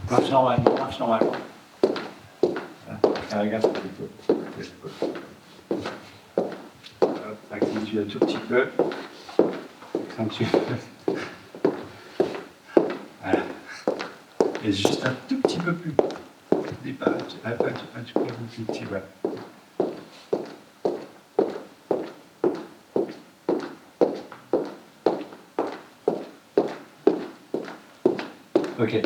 Marche normal, marche normal. Ah, regarde un petit peu. Accentue un tout petit peu. Accentue. Voilà. Et juste un tout petit peu plus. Dis pas, un petit peu plus petit, voilà. Ok.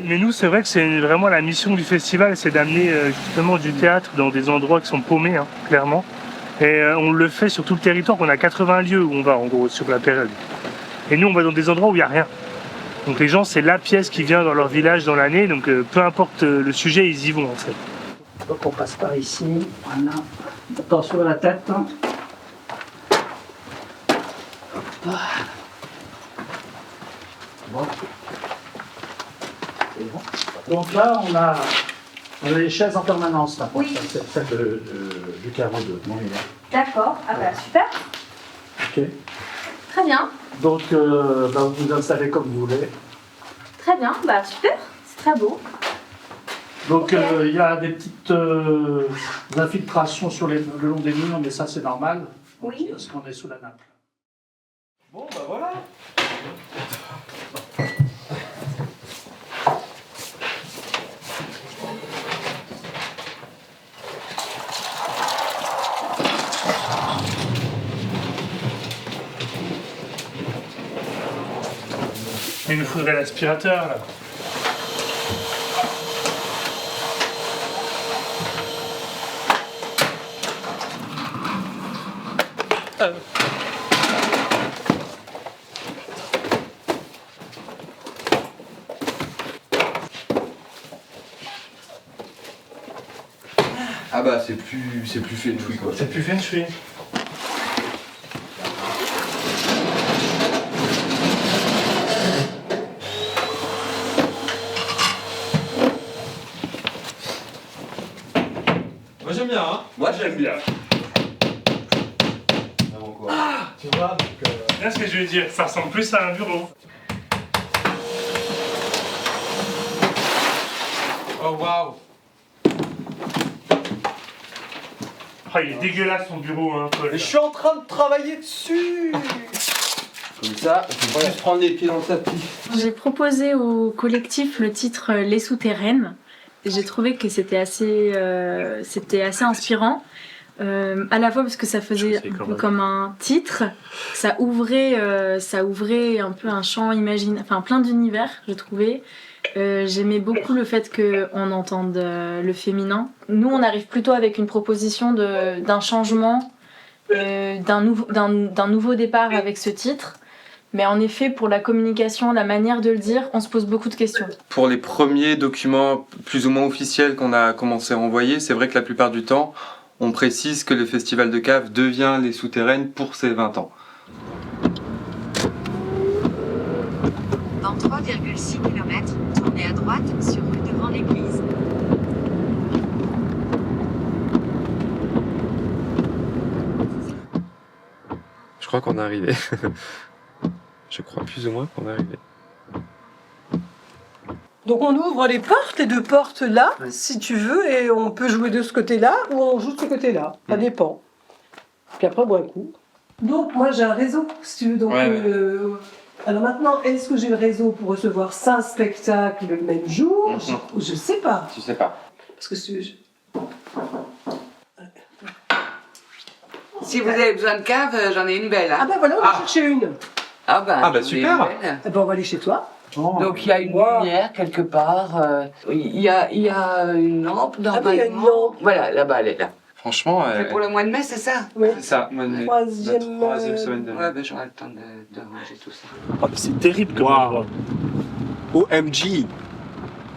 Mais nous, c'est vrai que c'est vraiment la mission du festival, c'est d'amener justement du théâtre dans des endroits qui sont paumés, hein, clairement. Et on le fait sur tout le territoire, on a 80 lieux où on va, en gros, sur la période. Et nous, on va dans des endroits où il n'y a rien. Donc les gens, c'est la pièce qui vient dans leur village dans l'année, donc peu importe le sujet, ils y vont en fait. Donc on passe par ici, voilà. Attention à la tête. Hein. Hop. Bon. C'est bon. Donc là, on a les chaises en permanence. Là. Oui. C'est celle du carreau de mon élève. D'accord, ah bah super, Ok. très bien, Donc vous vous installez comme vous voulez. très bien, bah super, c'est très beau. Donc Ok. il y a des petites infiltrations sur le long des murs, mais ça c'est normal. Oui. Parce qu'on est sous la nappe. Bon, bah voilà. Il nous faudrait l'aspirateur là. Ah bah c'est plus feng shui quoi. C'est plus feng shui. Moi j'aime bien, hein. Moi j'aime bien. Vraiment quoi. Tu vois, donc, Là, ce que je veux dire, ça ressemble plus à un bureau. Oh waouh. Oh, il est dégueulasse son bureau, hein, Paul. Mais je suis en train de travailler dessus. Comme ça, on peut plus prendre les pieds dans le tapis. J'ai proposé au collectif le titre Les Souterraines. J'ai trouvé que c'était assez inspirant. À la fois parce que ça faisait un peu comme un titre, ça ouvrait un peu un champ imaginaire, enfin plein d'univers, je trouvais. J'aimais beaucoup le fait qu'on entende le féminin. Nous, on arrive plutôt avec une proposition d'un changement, d'un nouveau départ avec ce titre. Mais en effet, pour la communication, la manière de le dire, on se pose beaucoup de questions. Pour les premiers documents plus ou moins officiels qu'on a commencé à envoyer, c'est vrai que la plupart du temps, on précise que le Festival de Cave devient Les Souterraines pour ses 20 ans. Dans 3,6 km, tournez à droite sur rue devant l'église. Je crois qu'on est arrivé. Je crois plus ou moins qu'on est arrivé. Donc on ouvre les portes, les deux portes là, si tu veux, et on peut jouer de ce côté-là ou on joue de ce côté-là. Ça dépend. Puis après, on boit un coup. Donc moi j'ai un réseau, si tu veux. Donc, alors maintenant, est-ce que j'ai le réseau pour recevoir 5 spectacles le même jour? Je sais pas. Tu sais pas. Parce que Si vous avez besoin de cave, j'en ai une belle. Hein. Ah ben voilà, on va chercher une. Ah ben, Ah bah j'en ai super. une belle. Eh ben on va aller chez toi. Donc il y a une lumière quelque part. Il y a une lampe normalement. Ah ben il y a une lampe. Voilà, là-bas, elle est là. Franchement, C'est pour le mois de mai, c'est ça? Oui. c'est ça. Moi, la Troisième, troisième semaine de mai. Ouais, ben j'aurai le temps de ranger tout ça. Oh, mais c'est terrible comme endroit. OMG.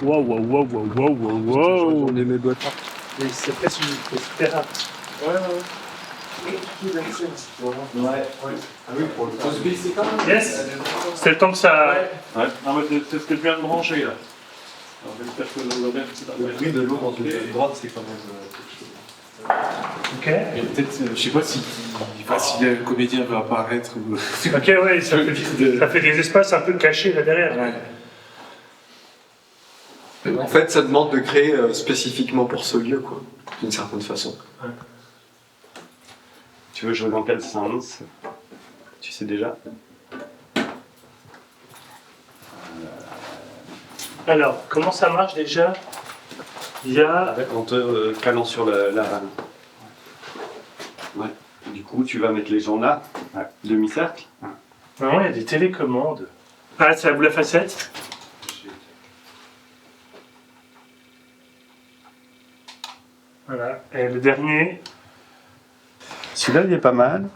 Waouh, waouh, waouh, waouh, waouh, waouh. On est mes boîtes. Mais c'est presque une terrasse. Ah oui, pour le temps. C'est quand même. Yes. C'est le temps que ça. Ouais. Non, mais c'est ce que je viens de brancher là. Alors, j'espère que vous avez bien. Le prix de l'eau dans une droite, c'est quand même quelque chose. Ok. Et peut-être, je sais pas si le comédien veut apparaître ou. Ok, ouais, ça fait des espaces un peu cachés là derrière. Ouais. En fait, ça demande de créer spécifiquement pour ce lieu, quoi, d'une certaine façon. Ouais. Tu veux jouer dans quel sens? Tu sais déjà? Alors, comment ça marche déjà? Il y a... En te calant sur la rame. Ouais. Du coup, tu vas mettre les gens là, demi-cercle. Non, il y a des télécommandes. Ah, c'est la boule à facettes. Voilà. Et le dernier... Celui-là, il est pas mal.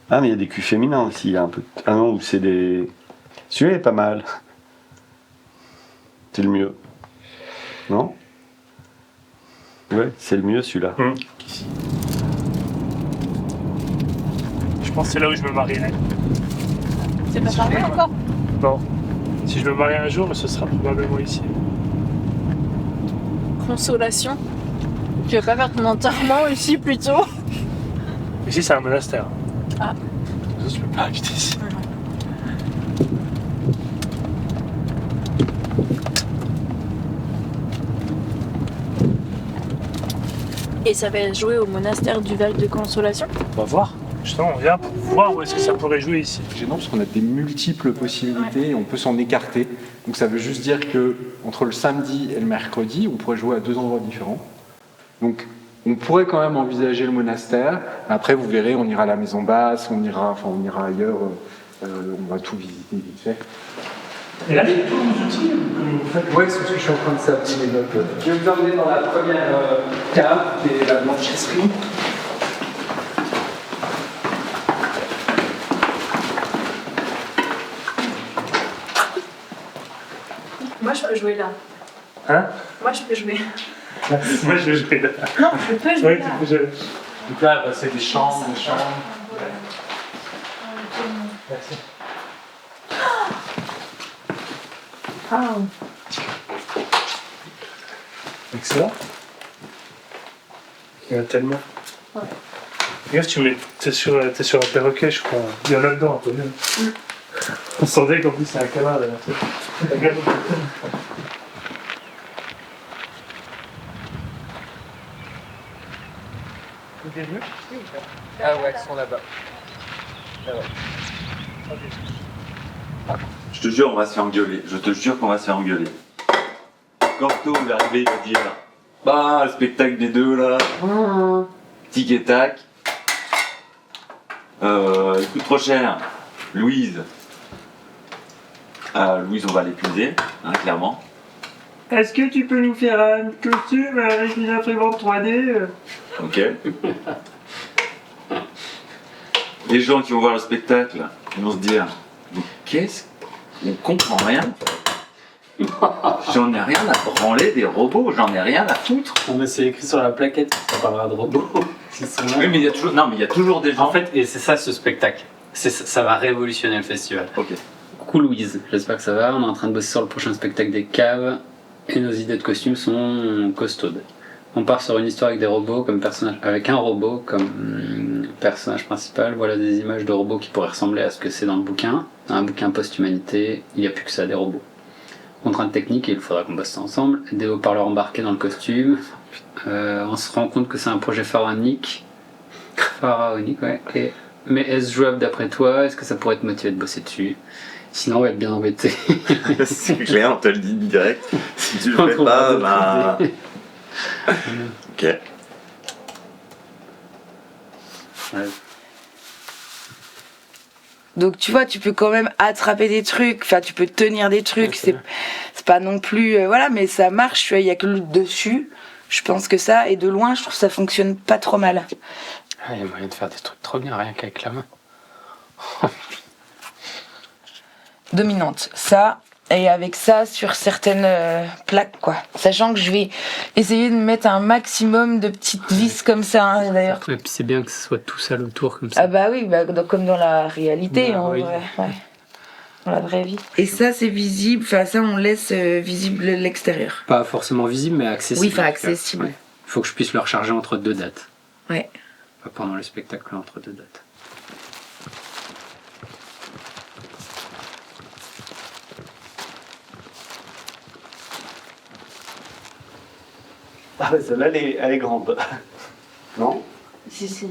Ah, mais il y a des culs féminins aussi. Il y a un peu... Ah non, c'est des... Celui-là est pas mal. C'est le mieux. Non? Ouais, c'est le mieux celui-là. Je pense que c'est là où je me marierai. C'est pas parfait encore. Non. Si je me marie un jour, ce sera probablement ici. Consolation. Tu vas pas faire ton enterrement ici plutôt? Ici, c'est un monastère. Ah. Je peux pas habiter ici. Et ça va jouer au monastère du Val de Consolation? On va voir. Justement, on vient pour voir où est-ce que ça pourrait jouer ici. C'est gênant parce qu'on a des multiples possibilités et on peut s'en écarter. Donc ça veut juste dire que entre le samedi et le mercredi, on pourrait jouer à 2 endroits différents. Donc on pourrait quand même envisager le monastère. Après, vous verrez, on ira à la maison basse, on ira ailleurs. On va tout visiter vite fait. Et là, il y a tous vos outils. Oui, c'est ce que je suis en train de savoir les notes. Je vais vous emmener dans la première cave, qui est la blanchisserie. Moi, je peux jouer là. Hein? Moi, je peux jouer. Moi, je vais jouer là. Non, je peux jouer Ouais, là. tu peux jouer. Donc là, c'est des chambres, Merci. Ah. Excellent. Il y en a tellement. Ouais. Regarde, t'es sur un perroquet, je crois. Il y en a dedans, un peu mieux. On sentait qu'en plus c'est un canard là. Regarde. Ah ouais, ils sont là-bas. Ah ouais. Je te jure, on va se faire engueuler. Je te jure qu'on va se faire engueuler. Corto, il va arriver, il va dire bah, le spectacle des deux là. Tic et tac. Il coûte trop cher. Louise. Louise, on va l'épuiser, hein, clairement. Est-ce que tu peux nous faire un costume avec une imprimante 3D? Ok. Les gens qui vont voir le spectacle, ils vont se dire mais qu'est-ce qu'on comprend rien. J'en ai rien à branler des robots, j'en ai rien à foutre. Non mais c'est écrit sur la plaquette, ça parlera de robots. Oui mais il y a toujours, non mais il y a toujours des gens. En fait, et c'est ça ce spectacle. Ça va révolutionner le festival. Ok. Coucou Louise, j'espère que ça va. On est en train de bosser sur le prochain spectacle des caves et nos idées de costumes sont costaudes. On part sur une histoire avec des robots comme personnage, avec un robot comme personnage principal. Voilà des images de robots qui pourraient ressembler à ce que c'est dans le bouquin. Dans un bouquin post-humanité, il n'y a plus que ça, des robots. Contrainte technique, et il faudra qu'on bosse ça ensemble. Des haut-parleurs embarqués dans le costume. On se rend compte que c'est un projet pharaonique. Pharaonique, ouais. Mais est-ce jouable d'après toi? Est-ce que ça pourrait te motiver de bosser dessus? Sinon, on va être bien embêté. C'est clair, on te le dit direct. Si tu le fais pas, bah. Ok. Ouais. Donc tu vois, tu peux quand même attraper des trucs, enfin tu peux tenir des trucs, c'est pas non plus... voilà, mais ça marche, tu vois, il y a que le dessus, je pense que ça, et de loin, je trouve que ça fonctionne pas trop mal. Ah, il y a moyen de faire des trucs trop bien, rien qu'avec la main. Dominante, ça, et avec ça sur certaines plaques, quoi. Sachant que je vais essayer de mettre un maximum de petites vis comme ça, hein, d'ailleurs. Et puis c'est bien que ce soit tout ça autour comme ça. Ah bah oui, bah, comme dans la réalité, Bah, en oui. vrai, ouais. Dans la vraie vie. Et ça, c'est visible, enfin ça, on laisse visible l'extérieur. Pas forcément visible, mais accessible. Oui, enfin accessible. Ouais. Il faut que je puisse le recharger entre 2 dates. Ouais. Pas pendant le spectacle, entre 2 dates. Ah, celle-là, elle est grande. Non? Si.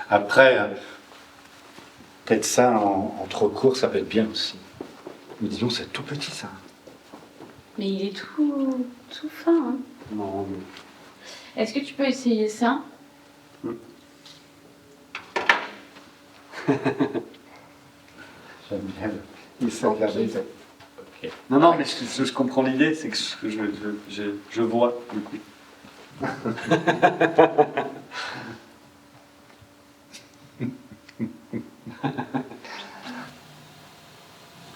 Après, peut-être ça en trop court, ça peut être bien aussi. Mais disons, c'est tout petit ça. Mais il est tout fin. Hein. Non. Est-ce que tu peux essayer ça? J'aime bien. Il s'est regardé. Ok. Non, mais je comprends l'idée, c'est que je vois, du coup.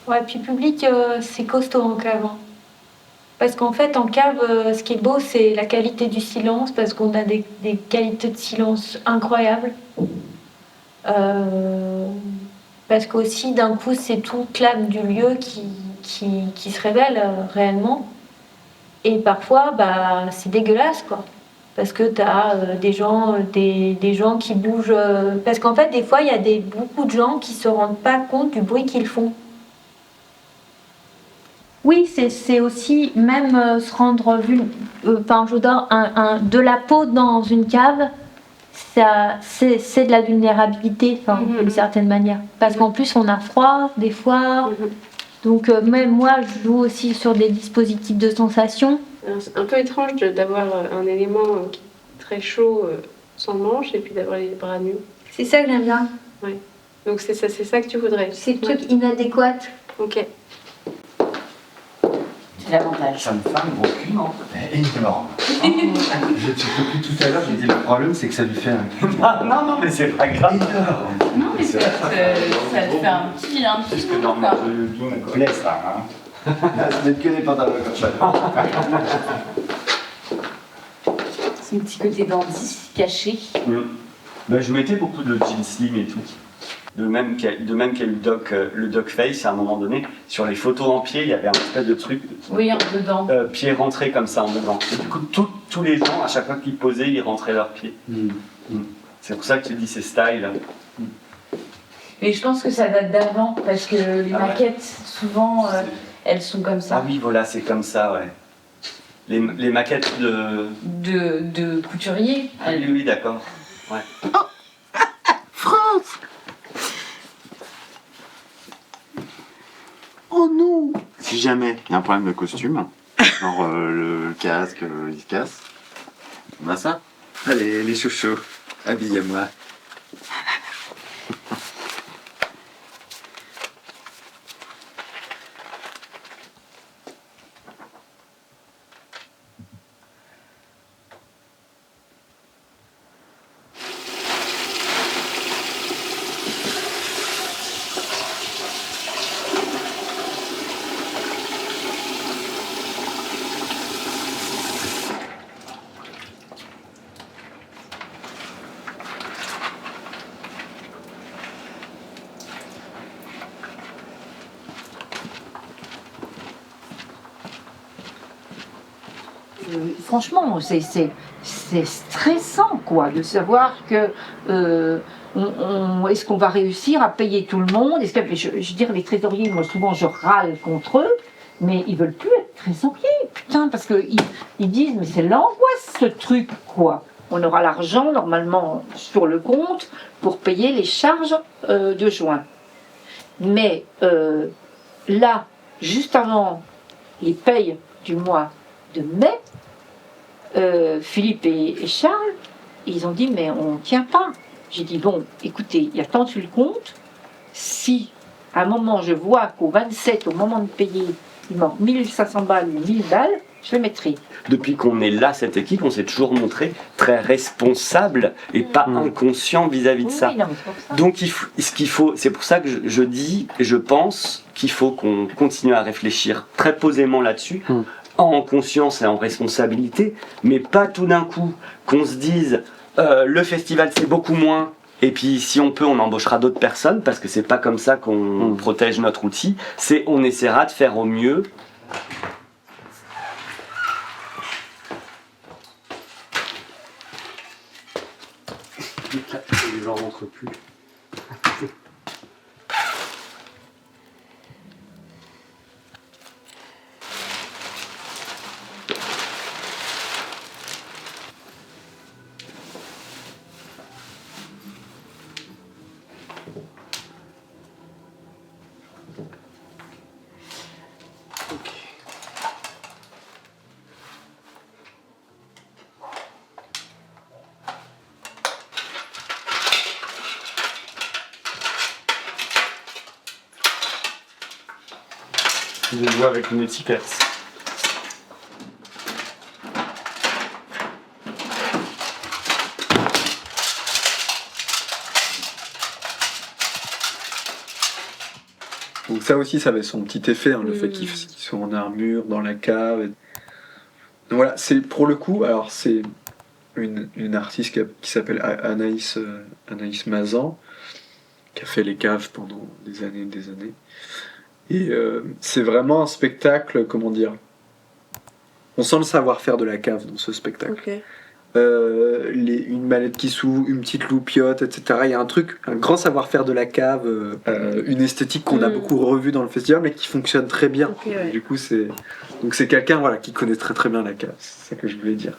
Ouais, puis public, c'est costaud en cave. Hein. Parce qu'en fait, en cave, ce qui est beau, c'est la qualité du silence, parce qu'on a des qualités de silence incroyables. Parce qu'aussi, d'un coup, c'est tout l'âme du lieu qui se révèle réellement. Et parfois, bah, c'est dégueulasse, quoi. Parce que tu as des gens qui bougent. Parce qu'en fait, des fois, il y a beaucoup de gens qui ne se rendent pas compte du bruit qu'ils font. Oui, c'est aussi même se rendre de la peau dans une cave, c'est de la vulnérabilité, d'une certaine manière. Parce qu'en plus, on a froid, des fois. Donc, même moi, je joue aussi sur des dispositifs de sensation. C'est un peu étrange d'avoir un élément qui est très chaud sans manche et puis d'avoir les bras nus. C'est ça que j'aime bien. Ouais. Donc, c'est ça que tu voudrais. C'est le truc inadéquat. Ok. C'est l'avantage. Ça me fait un gros cul, non? Énorme. J'ai tout à l'heure, j'ai dit le problème, c'est que ça lui fait un cul. Non, mais c'est pas grave. Énorme. Non, mais ça te fait un petit Non, mais je connais ça, hein. Ça n'est que des pantalons comme ça. C'est un petit côté dandy caché. Ben, je mettais beaucoup de jeans slim et tout. De même qu'il y a le doc face à un moment donné. Sur les photos en pied, il y avait un espèce de truc. Oui, en dedans. Pieds rentrés comme ça en dedans. Et du coup, tous les gens, à chaque fois qu'ils posaient, ils rentraient leurs pieds. C'est pour ça que tu dis c'est style. Mais je pense que ça date d'avant, parce que les maquettes, souvent, elles sont comme ça. Ah oui, voilà, c'est comme ça, ouais. Les maquettes de couturiers. Ah oui, d'accord. Ouais. France! Oh non! Si jamais il y a un problème de costume, genre le casque, il se casse, on a ça. Allez, les chouchous, habillez-moi. Franchement, c'est stressant, quoi, de savoir que est-ce qu'on va réussir à payer tout le monde. Je veux dire, les trésoriers, moi souvent je râle contre eux, mais ils veulent plus être trésoriers, putain, parce qu'ils disent, mais c'est l'angoisse ce truc, quoi. On aura l'argent normalement sur le compte pour payer les charges de juin. Mais là, juste avant les payes du mois de mai, Philippe et Charles, ils ont dit mais on ne tient pas. J'ai dit bon, écoutez, il y a tant sur le compte, si à un moment je vois qu'au 27, au moment de payer, il manque 1500 balles ou 1000 balles, je le mettrai. Depuis qu'on est là, cette équipe, on s'est toujours montré très responsable et pas inconscient vis-à-vis de ça. Oui, non, mais c'est pour ça. Donc c'est pour ça que je dis, je pense qu'il faut qu'on continue à réfléchir très posément là-dessus, en conscience et en responsabilité, mais pas tout d'un coup qu'on se dise le festival c'est beaucoup moins Et puis si on peut, on embauchera d'autres personnes parce que c'est pas comme ça qu'on protège notre outil. C'est on essaiera de faire au mieux. Les gens rentrent plus. Je vois avec une étiquette. Donc ça aussi, ça avait son petit effet, hein, le fait qu'ils soient en armure, dans la cave. Donc voilà, c'est pour le coup, alors c'est une artiste qui s'appelle Anaïs Mazan, qui a fait les caves pendant des années et des années. Et c'est vraiment un spectacle, comment dire, on sent le savoir-faire de la cave dans ce spectacle. Ok. Une mallette qui s'ouvre, une petite loupiote, etc. Il y a un grand savoir-faire de la cave, une esthétique qu'on a beaucoup revue dans le festival, mais qui fonctionne très bien. Ok, ouais. Du coup, c'est quelqu'un voilà, qui connaît très très bien la cave, c'est ça que je voulais dire.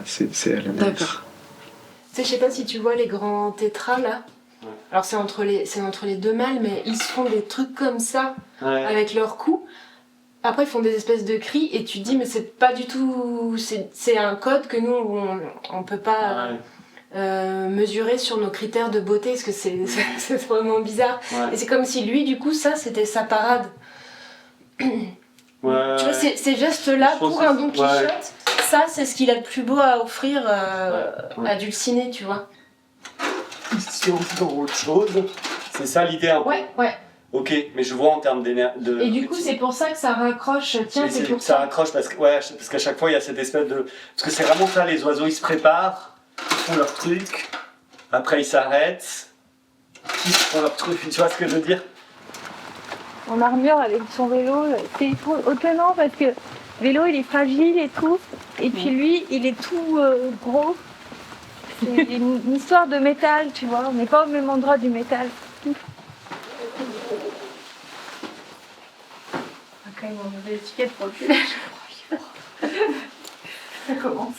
C'est elle. D'accord. Tu sais, je sais pas si tu vois les grands tétras là. Alors c'est entre les deux mâles, mais ils se font des trucs comme ça avec leur cou. Après ils font des espèces de cris et tu te dis mais c'est pas du tout, c'est un code que nous on peut pas mesurer sur nos critères de beauté parce que c'est vraiment bizarre. Et c'est comme si lui du coup ça c'était sa parade. Tu vois ces gestes là pour un Don Quichotte, ça c'est ce qu'il a de plus beau à offrir à Dulcinée, tu vois. Si on fait autre chose, c'est ça l'idée un peu. Ouais. Ok, mais je vois en termes d'énergie. Et du coup, c'est pour ça que ça raccroche. Tiens, c'est pour ça raccroche parce qu'à chaque fois il y a cette espèce de. Parce que c'est vraiment ça, les oiseaux ils se préparent, ils font leur truc, après ils s'arrêtent, ils font leur truc, tu vois ce que je veux dire? En armure avec son vélo, c'est étonnant parce que le vélo il est fragile et tout, et puis lui il est tout gros. C'est une histoire de métal, tu vois, on n'est pas au même endroit du métal. Après, ils m'ont enlevé l'étiquette pour le village. Ça commence.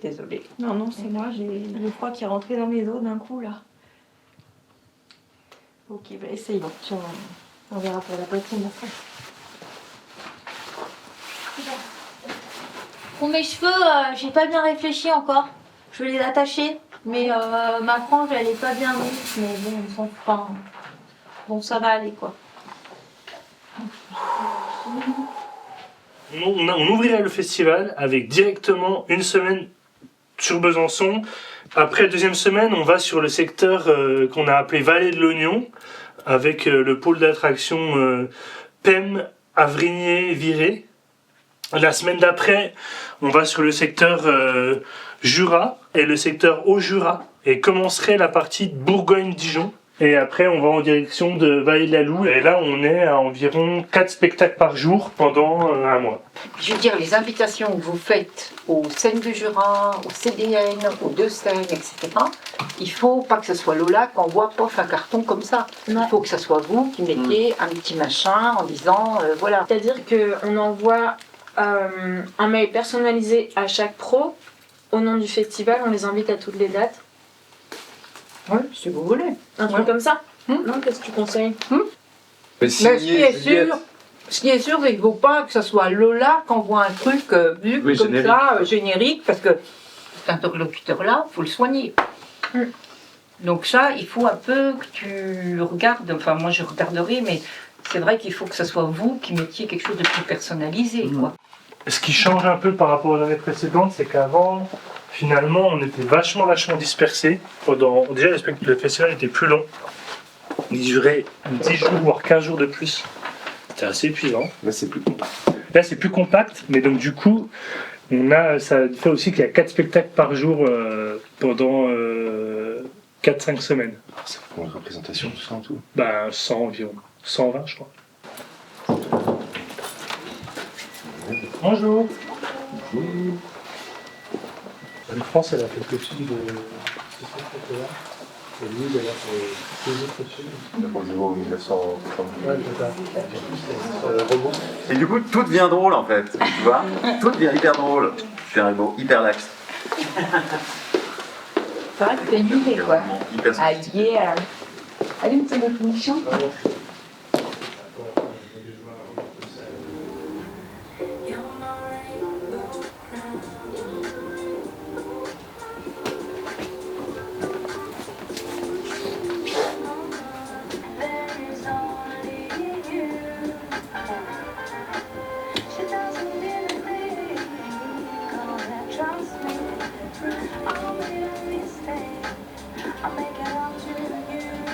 Désolée. Non, c'est moi, j'ai le froid qui est rentré dans mes os d'un coup là. Ok, bah essayons. On verra pour la poitrine après. Pour mes cheveux, j'ai pas bien réfléchi encore. Je vais les attacher, mais ma frange elle est pas bien mise, mais bon, ils sont pas. Bon, ça va aller quoi. On ouvrirait le festival avec directement une semaine sur Besançon. Après la deuxième semaine, on va sur le secteur qu'on a appelé Vallée de l'Oignon, avec le pôle d'attraction PEM, Avrigné, Viré. La semaine d'après, on va sur le secteur Jura et le secteur Haut-Jura, et commencerait la partie Bourgogne-Dijon. Et après, on va en direction de Vallée-de-la-Loue, et là, on est à environ 4 spectacles par jour pendant un mois. Je veux dire, les invitations que vous faites aux scènes du Jura, aux CDN, aux deux scènes, etc., il faut pas que ce soit Lola qu'on voit pof un carton comme ça. Il faut que ce soit vous qui mettiez un petit machin en disant, voilà. C'est-à-dire qu'on envoie un mail personnalisé à chaque pro au nom du festival, on les invite à toutes les dates. Oui, si vous voulez. Un truc comme ça. Non, qu'est-ce que tu conseilles? Mais ce qui est sûr, c'est qu'il ne faut pas que ce soit Lola qu'on voit un truc vu comme générique. Ça, générique, parce que cet interlocuteur-là, il faut le soigner. Donc ça, il faut un peu que tu regardes, enfin moi je regarderai, mais c'est vrai qu'il faut que ce soit vous qui mettiez quelque chose de plus personnalisé, quoi. Ce qui change un peu par rapport aux années précédentes, c'est qu'avant, finalement, on était vachement dispersés. Déjà, le festival était plus long. Il durait 10 jours, voire 15 jours de plus. C'était assez épuisant. Là, c'est plus compact. Là, c'est plus compact, mais donc du coup, ça fait aussi qu'il y a 4 spectacles par jour pendant 4-5 semaines. C'est pour une représentation, tout ça en tout. Bah 100 environ. 120 je crois. Bonjour. France, elle a fait le film de ce spectacle-là. Et lui, il a fait 2 autres films. Bonjour, 1900. Ouais, c'est ça. Et du coup, tout devient drôle en fait, tu vois. Tout devient hyper drôle. C'est un beau, hyper lax. C'est vrai que c'est l'idée, quoi. Hyper Ah, yeah. Allez, une seconde finition.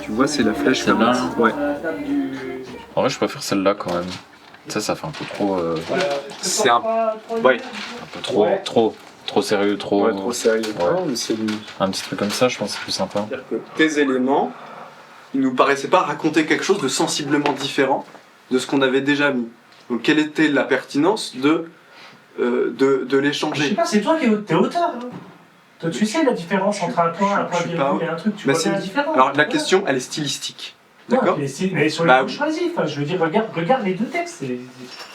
Tu vois, c'est la flèche là. Ouais. En vrai, je préfère celle-là quand même. Ça fait un peu trop. C'est un. Ouais. Un peu trop sérieux, trop. Ouais, trop sérieux. Ouais. Mais c'est Un petit truc comme ça, je pense que c'est plus sympa. Tes éléments, ils nous paraissaient pas raconter quelque chose de sensiblement différent de ce qu'on avait déjà mis. Donc, quelle était la pertinence de les Je changer? sais pas, c'est toi qui es auteur. Hein. Toi, tu sais la différence entre un point virgule et un truc, tu vois la différence. Alors, la question, elle est stylistique. D'accord? Mais sur les mots choisis, enfin, je veux dire, regarde les deux textes. Il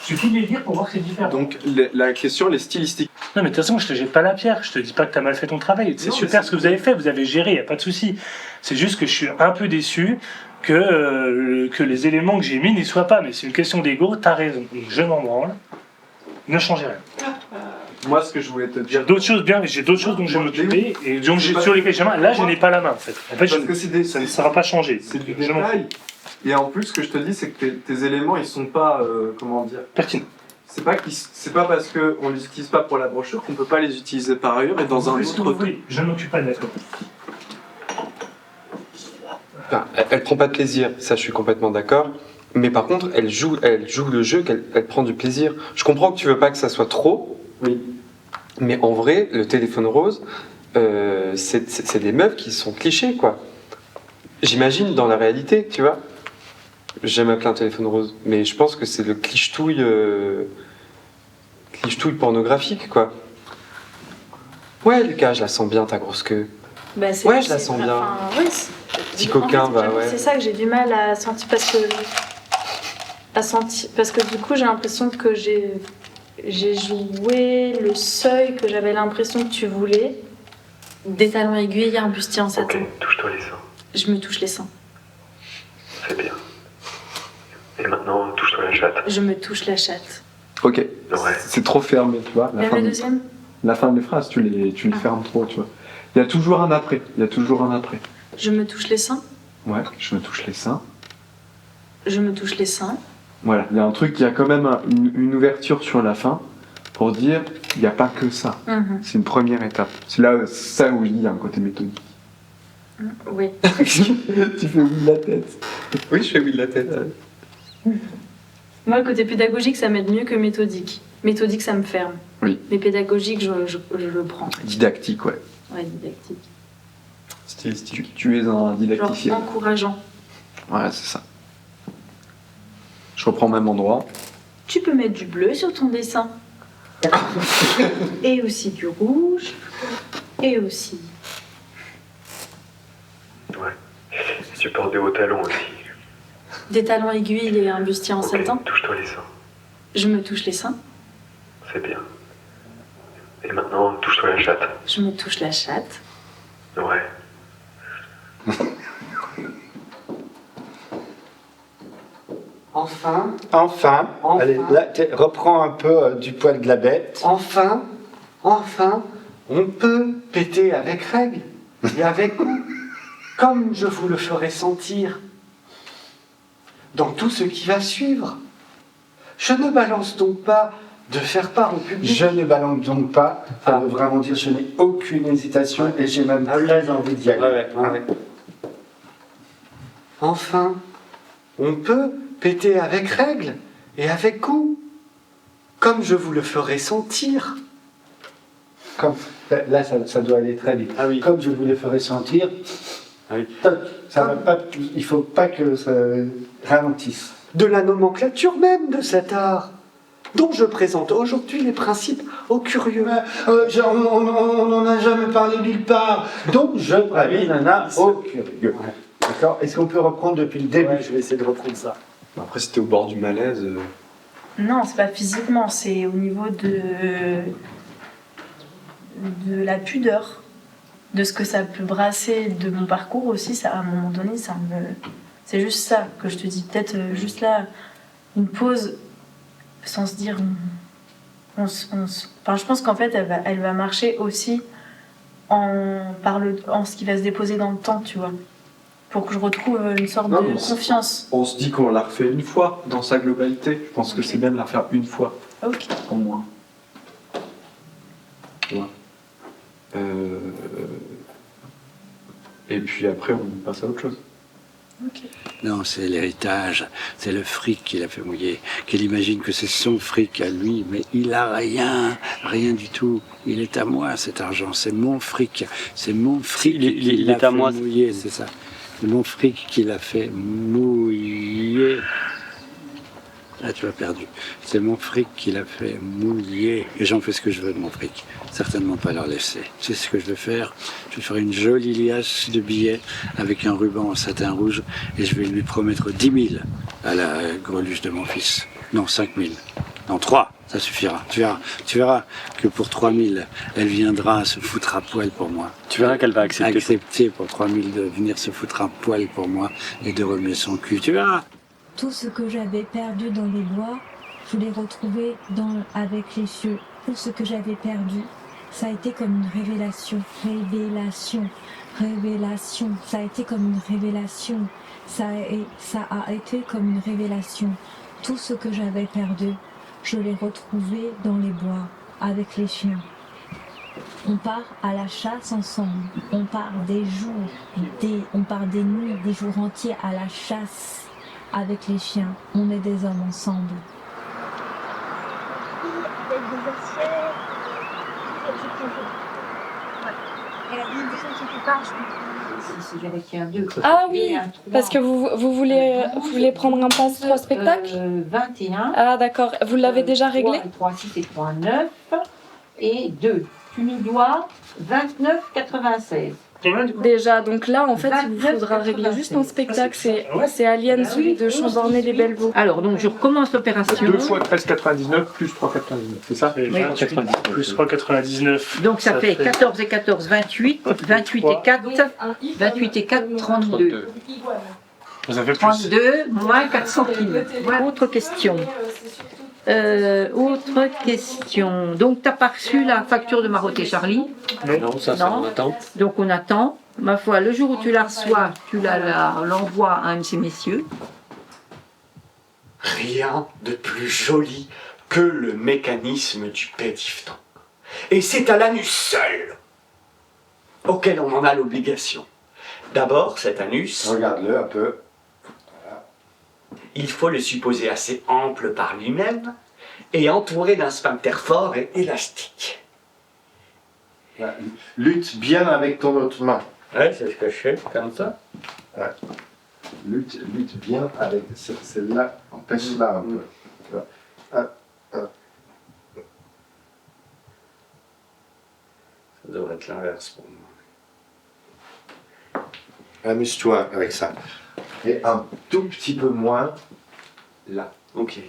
suffit de les lire pour voir que c'est différent. Donc, la question, elle est stylistique. Non, mais de toute façon, je te jette pas la pierre. Je te dis pas que tu as mal fait ton travail. C'est super ce que vous avez fait. Vous avez géré, il n'y a pas de souci. C'est juste que je suis un peu déçu que les éléments que j'ai mis n'y soient pas. Mais c'est une question d'ego, tu as raison. Donc, je m'en branle. Ne changez rien. Moi, ce que je voulais te dire. J'ai d'autres choses dont je vais m'occuper et donc sur lesquelles j'ai main. Là, je n'ai pas la main en fait. Ça ne va pas changer. C'est du détail. Et en plus, ce que je te dis, c'est que tes éléments, ils sont pas, comment dire, pertinents. C'est pas parce qu'on les utilise pas pour la brochure qu'on peut pas les utiliser par ailleurs et dans un autre truc. Je ne m'occupe pas de la com. Enfin, elle prend pas de plaisir, ça je suis complètement d'accord. Mais par contre, elle joue le jeu, elle prend du plaisir. Je comprends que tu veux pas que ça soit trop. Oui. Mais en vrai, le téléphone rose, c'est des meufs qui sont clichés, quoi. J'imagine dans la réalité, tu vois. J'aime appeler un téléphone rose, mais je pense que c'est le clichetouille pornographique, quoi. Ouais, Lucas, je la sens bien, ta grosse queue. Bah, ouais, je la sens bien. Enfin, ouais, petit coquin, en fait, bah ouais. C'est ça que j'ai du mal à sentir parce que du coup j'ai l'impression que j'ai joué le seuil que j'avais l'impression que tu voulais. Des talons aiguilles, un bustier en satin. Ok, touche-toi les seins. Je me touche les seins. C'est bien. Et maintenant, touche-toi la chatte. Je me touche la chatte. Ok. Ouais. C'est trop fermé, tu vois. Même le deuxième. La fin des phrases, tu les fermes trop, tu vois. Il y a toujours un après. Je me touche les seins. Ouais, je me touche les seins. Je me touche les seins. Voilà, il y a un truc, il y a quand même une ouverture sur la fin pour dire il n'y a pas que ça. Mhm. C'est une première étape. C'est là ça où il y a un côté méthodique. Oui. Tu fais oui de la tête. Oui, je fais oui de la tête. Moi, le côté pédagogique, ça m'aide mieux que méthodique. Méthodique, ça me ferme. Oui. Mais pédagogique, je le prends. Didactique, ouais. Ouais, didactique. Stylistique. Tu es un didacticien. Genre encourageant. Ouais, c'est ça. Je reprends au même endroit. Tu peux mettre du bleu sur ton dessin. Et aussi du rouge. Et aussi. Ouais. Et tu portes des hauts talons aussi. Des talons aiguilles et un bustier en satin. Touche-toi les seins. Je me touche les seins. C'est bien. Et maintenant, touche-toi la chatte. Je me touche la chatte. Ouais. Enfin. Allez, là, reprends un peu du poil de la bête. Enfin, on peut péter avec règle et avec goût, comme je vous le ferai sentir dans tout ce qui va suivre. Je ne balance donc pas de faire part au public. Je ne balance donc pas, ça veut vraiment dire je n'ai aucune hésitation et j'ai même très envie d'y aller. Enfin, on peut péter avec règle et avec goût, comme je vous le ferai sentir. Là, ça doit aller très vite. Comme je vous les ferai sentir, toc, ça va pas, il faut pas que ça ralentisse. De la nomenclature même de cet art, dont je présente aujourd'hui les principes aux curieux. On n'en a jamais parlé nulle part. Donc, je préviens Nana aux curieux. D'accord. Est-ce qu'on peut reprendre depuis le début? Je vais essayer de reprendre ça. Après, c'était au bord du malaise. Non, c'est pas physiquement, c'est au niveau de la pudeur, de ce que ça peut brasser de mon parcours aussi. Ça, à un moment donné, c'est juste ça que je te dis. Peut-être juste là, une pause, sans se dire. Enfin, je pense qu'en fait, elle va marcher aussi en ce qui va se déposer dans le temps, tu vois. Pour que je retrouve une sorte de confiance. On se dit qu'on la refait une fois dans sa globalité. Je pense que c'est bien de la refaire une fois. Ok. Au moins. Ouais. Et puis après, on passe à autre chose. Okay. Non, c'est l'héritage, c'est le fric qui l'a fait mouiller. Qu'il imagine que c'est son fric à lui, mais il a rien du tout. Il est à moi, cet argent, c'est mon fric. C'est mon fric qui l'a fait mouiller, c'est ça. C'est mon fric qui l'a fait mouiller. Là, tu as perdu. C'est mon fric qui l'a fait mouiller. Et j'en fais ce que je veux de mon fric. Certainement pas leur laisser. C'est ce que je vais faire. Je vais faire une jolie liasse de billets avec un ruban en satin rouge et je vais lui promettre 10 000 à la greluche de mon fils. Non, 5 000. Non, 3. Ça suffira. Tu verras que pour 3 000, elle viendra se foutre à poil pour moi. Tu verras qu'elle va accepter. Accepter pour 3 000 de venir se foutre à poil pour moi et de remuer son cul. Tu verras. Tout ce que j'avais perdu dans les bois, je l'ai retrouvé avec les cieux. Tout ce que j'avais perdu, ça a été comme une révélation. Révélation. Ça a été comme une révélation. Ça a été comme une révélation. Tout ce que j'avais perdu, je l'ai retrouvé dans les bois, avec les chiens. On part à la chasse ensemble. On part des jours, on part des nuits, des jours entiers à la chasse. Avec les chiens, on est des hommes ensemble. Ah oui, parce que vous voulez prendre un pass 3 spectacles 21. Ah d'accord, vous l'avez déjà réglé 3, 6 et 3, 9 et 2. Tu nous dois 29,96. Déjà, donc là, en fait, il vous faudra régler juste un spectacle. C'est Alien, celui de Chamborné les Bellevaux. Alors, donc je recommence l'opération. 2 fois 13,99 plus 3,99, c'est ça? Oui. Plus 3,99. Donc ça fait 14 et 14, 28. 28 et 4, 28 et 4, 32. Ça fait plus. 32 moins 4 centimes. Autre question. Autre question. Donc, tu n'as pas reçu la facture de Marotte et Charlie? Non, ça on attend. Donc, on attend. Ma foi, le jour où tu la reçois, tu l'envoies à un de ces messieurs. Rien de plus joli que le mécanisme du pédifton. Et c'est à l'anus seul auquel on en a l'obligation. D'abord, cet anus... Regarde-le un peu. Il faut le supposer assez ample par lui-même et entouré d'un sphincter fort et élastique. Lutte bien avec ton autre main. Ouais, c'est ce que je fais, comme ça. Ouais. Lutte bien avec celle-là, empêche-la un peu. Tu vois. Ça devrait être l'inverse pour moi. Amuse-toi avec ça. Et un tout petit peu moins là. Ok.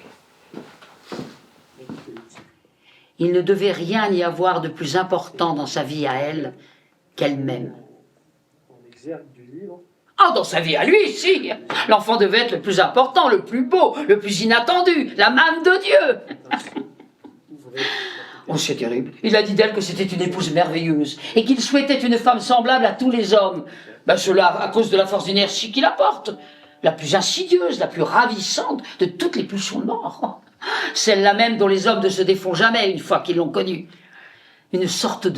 Il ne devait rien y avoir de plus important dans sa vie à elle qu'elle-même. Ah, dans sa vie à lui, si. L'enfant devait être le plus important, le plus beau, le plus inattendu, la manne de Dieu. Oh, c'est terrible. Il a dit d'elle que c'était une épouse merveilleuse et qu'il souhaitait une femme semblable à tous les hommes. Ben cela à cause de la force d'inertie qu'il apporte. La plus insidieuse, la plus ravissante de toutes les pulsions de mort. Celle-là même dont les hommes ne se défont jamais une fois qu'ils l'ont connue. Une sorte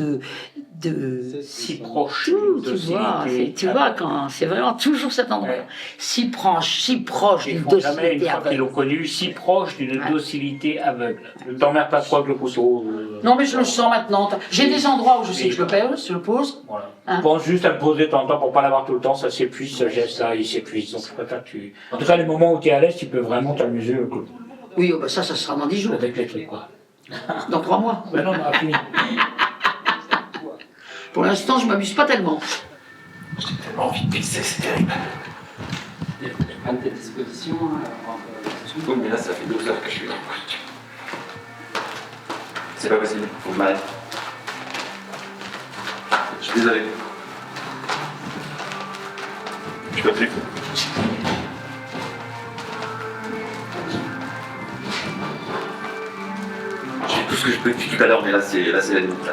si proche, tu vois, quand c'est vraiment toujours cet endroit, si proche d'une docilité Une fois qu'ils l'ont connu, si proche d'une docilité aveugle. Ne t'emmerdes pas trop avec le couteau. Non, mais je le sens maintenant. J'ai des endroits où je sais que je le pose. Voilà. Hein. Pense juste à le poser de temps en temps pour pas l'avoir tout le temps, ça s'épuise, ce geste-là, il s'épuise. Donc je préfère que tu. En tout cas, les moments où tu es à l'aise, tu peux vraiment t'amuser. Oui, bah ça sera dans 10 jours. Avec les trucs, quoi. Dans 3 mois. Ben non, on aura fini. Pour l'instant, je m'amuse pas tellement. J'ai tellement envie de pisser, c'est terrible. Il y a pas de disposition. Oui, mais là, ça fait 12 heures que je suis dans le costume. C'est pas possible, faut que je m'arrête. Je suis désolé. Je peux plus. J'ai tout ce que je peux depuis tout à l'heure, mais là, c'est la limite. Là.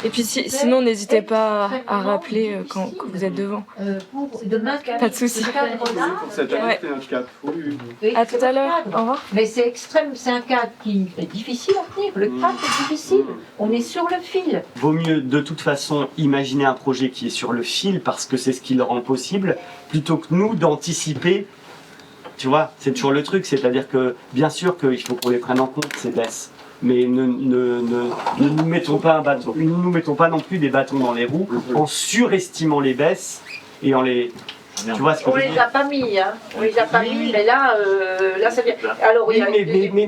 Et puis sinon, n'hésitez pas à rappeler quand vous êtes devant. Pas de soucis. Ouais. À tout à l'heure. Au revoir. Mais c'est extrême, c'est un cadre qui est difficile à tenir. Le cadre est difficile. On est sur le fil. Vaut mieux de toute façon imaginer un projet qui est sur le fil parce que c'est ce qui le rend possible, plutôt que nous d'anticiper. Tu vois, c'est toujours le truc, c'est-à-dire que bien sûr qu'il faut qu'on les prenne en compte, ces baisses. Mais ne nous mettons pas non plus des bâtons dans les roues en surestimant les baisses et en les. Tu vois ce que On je veux les dire? a pas mis, hein. On les a pas mis, mais là ça vient. Alors, Oui,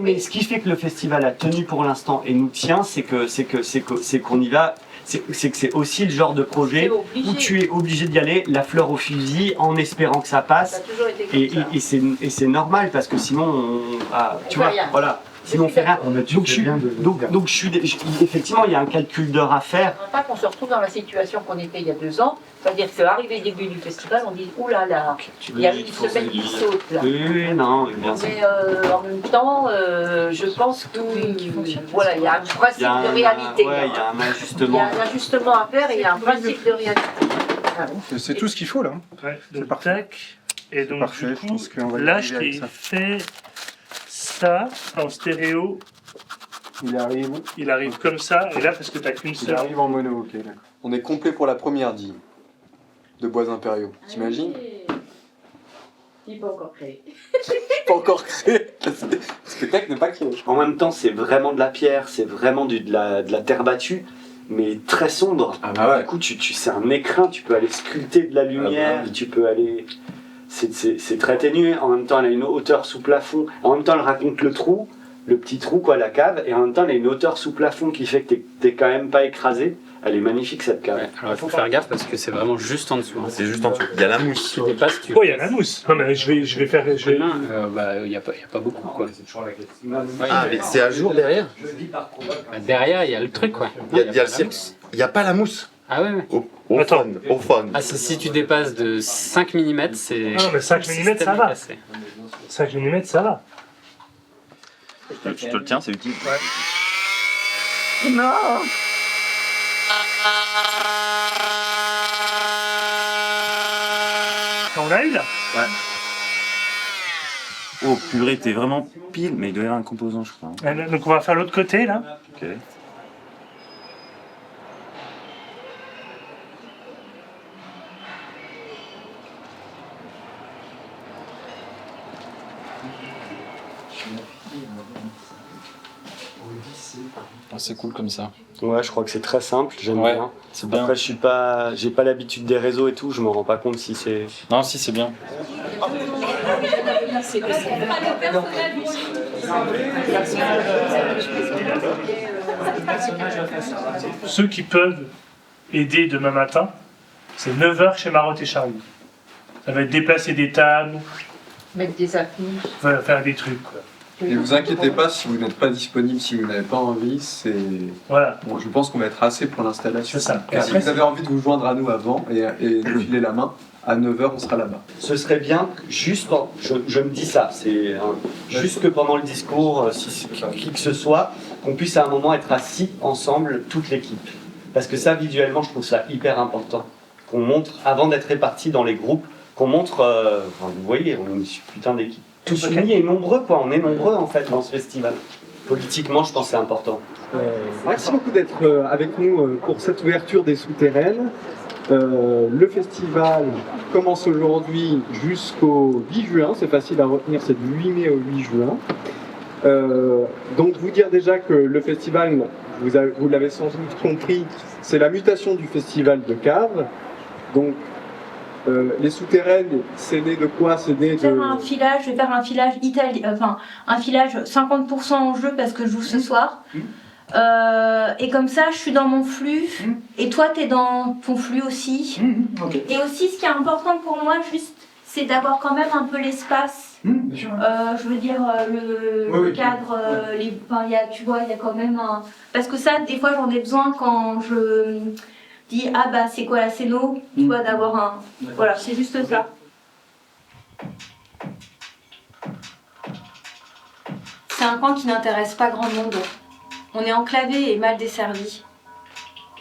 mais ce qui fait que le festival a tenu pour l'instant et nous tient, c'est qu'on y va. C'est que c'est aussi le genre de projet où tu es obligé d'y aller, la fleur au fusil, en espérant que ça passe. Ça a toujours été comme ça. Et c'est normal parce que sinon, tu vois, rien. voilà. Sinon on fait rien. Donc effectivement, il y a un calcul d'heures à faire. Pas qu'on se retrouve dans la situation qu'on était il y a 2 ans, c'est-à-dire qu'arrivé le début du festival, on dit oulala, là là, il y a une semaine qui saute là. Oui, non, bien sûr. Mais en même temps, je pense que voilà, il y a un principe de réalité. Ouais, il y a un ajustement. Il y a un ajustement à faire et il y a un principe de réalité. C'est tout ce qu'il faut là. Ouais, donc tac. Et donc parfait, du je coup, pense qu'on va y là arriver je avec t'ai ça. fait ça en stéréo. Il arrive comme ça, et là parce que t'as qu'une Il seule. arrive en mono, ok, d'accord. On est complet pour la première digue de Bois Impériaux. T'imagines? Il n'est pas encore créé. Pas encore créé. Le spectacle n'est pas créé. En même temps, c'est vraiment de la pierre, c'est vraiment de la terre battue, mais très sombre. Ah bah ouais. Du coup, c'est un écrin, tu peux aller sculpter de la lumière, tu peux aller. C'est très ténu. En même temps, elle a une hauteur sous plafond. En même temps, elle raconte le trou, le petit trou, quoi, la cave, et en même temps, elle a une hauteur sous plafond qui fait que t'es quand même pas écrasé. Elle est magnifique cette cave. Ouais, alors il faut faire gaffe parce que c'est vraiment juste en dessous. Hein. C'est juste en dessous. Il y a la mousse. Tu dépasses, tu. Oh, il y a la mousse. Non, mais je vais faire. Il n'y a pas beaucoup quoi. Ah, mais c'est à jour derrière? Bah, derrière, il y a le truc quoi. Il y a le cirque. Il n'y a pas la mousse. Ah ouais, ouais. Au fun. Ah, si tu dépasses de 5 mm, c'est. Ah, mais 5 mm ça va. 5 mm ça va. Je te le tiens, c'est utile. Non. On l'a eu là? Ouais. Oh purée, t'es vraiment pile, mais il doit y avoir un composant, je crois. Donc on va faire l'autre côté là. Ok. C'est cool comme ça. Ouais, je crois que c'est très simple, j'aime Ouais, bien. c'est bien. Après, j'ai pas l'habitude des réseaux et tout, je me rends pas compte si c'est. Non, si, c'est bien. Ceux qui peuvent aider demain matin, c'est 9h chez Marotte et Charlie. Ça va être déplacer des tables, Mettre des affiches. faire des trucs. Quoi. Et vous inquiétez pas si vous n'êtes pas disponible, si vous n'avez pas envie, c'est. Voilà. Bon, je pense qu'on va être assez pour l'installation. C'est ça. Et si vous avez envie de vous joindre à nous avant et nous filer la main, à 9h on sera là-bas. Ce serait bien, juste, je me dis ça, c'est juste que pendant le discours, qui que ce soit, qu'on puisse à un moment être assis ensemble, toute l'équipe. Parce que ça, visuellement, je trouve ça hyper important. Qu'on montre, avant d'être répartis dans les groupes, qu'on montre, vous voyez, on est une putain d'équipe. Tous unis et nombreux, quoi, on est nombreux en fait dans ce festival. Politiquement, je pense que c'est important. Merci beaucoup d'être avec nous pour cette ouverture des souterraines. Le festival commence aujourd'hui jusqu'au 8 juin, c'est facile à retenir, c'est du 8 mai au 8 juin. Donc vous dire déjà que le festival, vous l'avez sans doute compris, c'est la mutation du festival de Cave. Donc les souterraines, c'est né de quoi? C'est né de... Je vais faire un filage italien, enfin un filage 50% en jeu parce que je joue ce soir. Et comme ça, je suis dans mon flux, et toi, t'es dans ton flux aussi. Okay. Et aussi, ce qui est important pour moi, juste, c'est d'avoir quand même un peu l'espace. Je veux dire, le cadre, tu vois, il y a quand même un... Parce que ça, des fois, j'en ai besoin quand je dis, ah bah, c'est quoi la scéno, tu vois, d'avoir un... Voilà, c'est juste ça. C'est un coin qui n'intéresse pas grand monde. On est enclavé et mal desservi.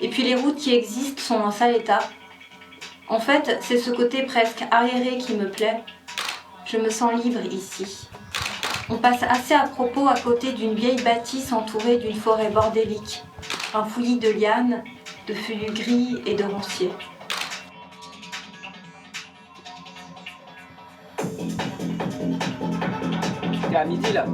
Et puis les routes qui existent sont en sale état. En fait, c'est ce côté presque arriéré qui me plaît. Je me sens libre ici. On passe assez à propos à côté d'une vieille bâtisse entourée d'une forêt bordélique, un fouillis de lianes, de feuillus gris et de ronciers. T'es à midi là?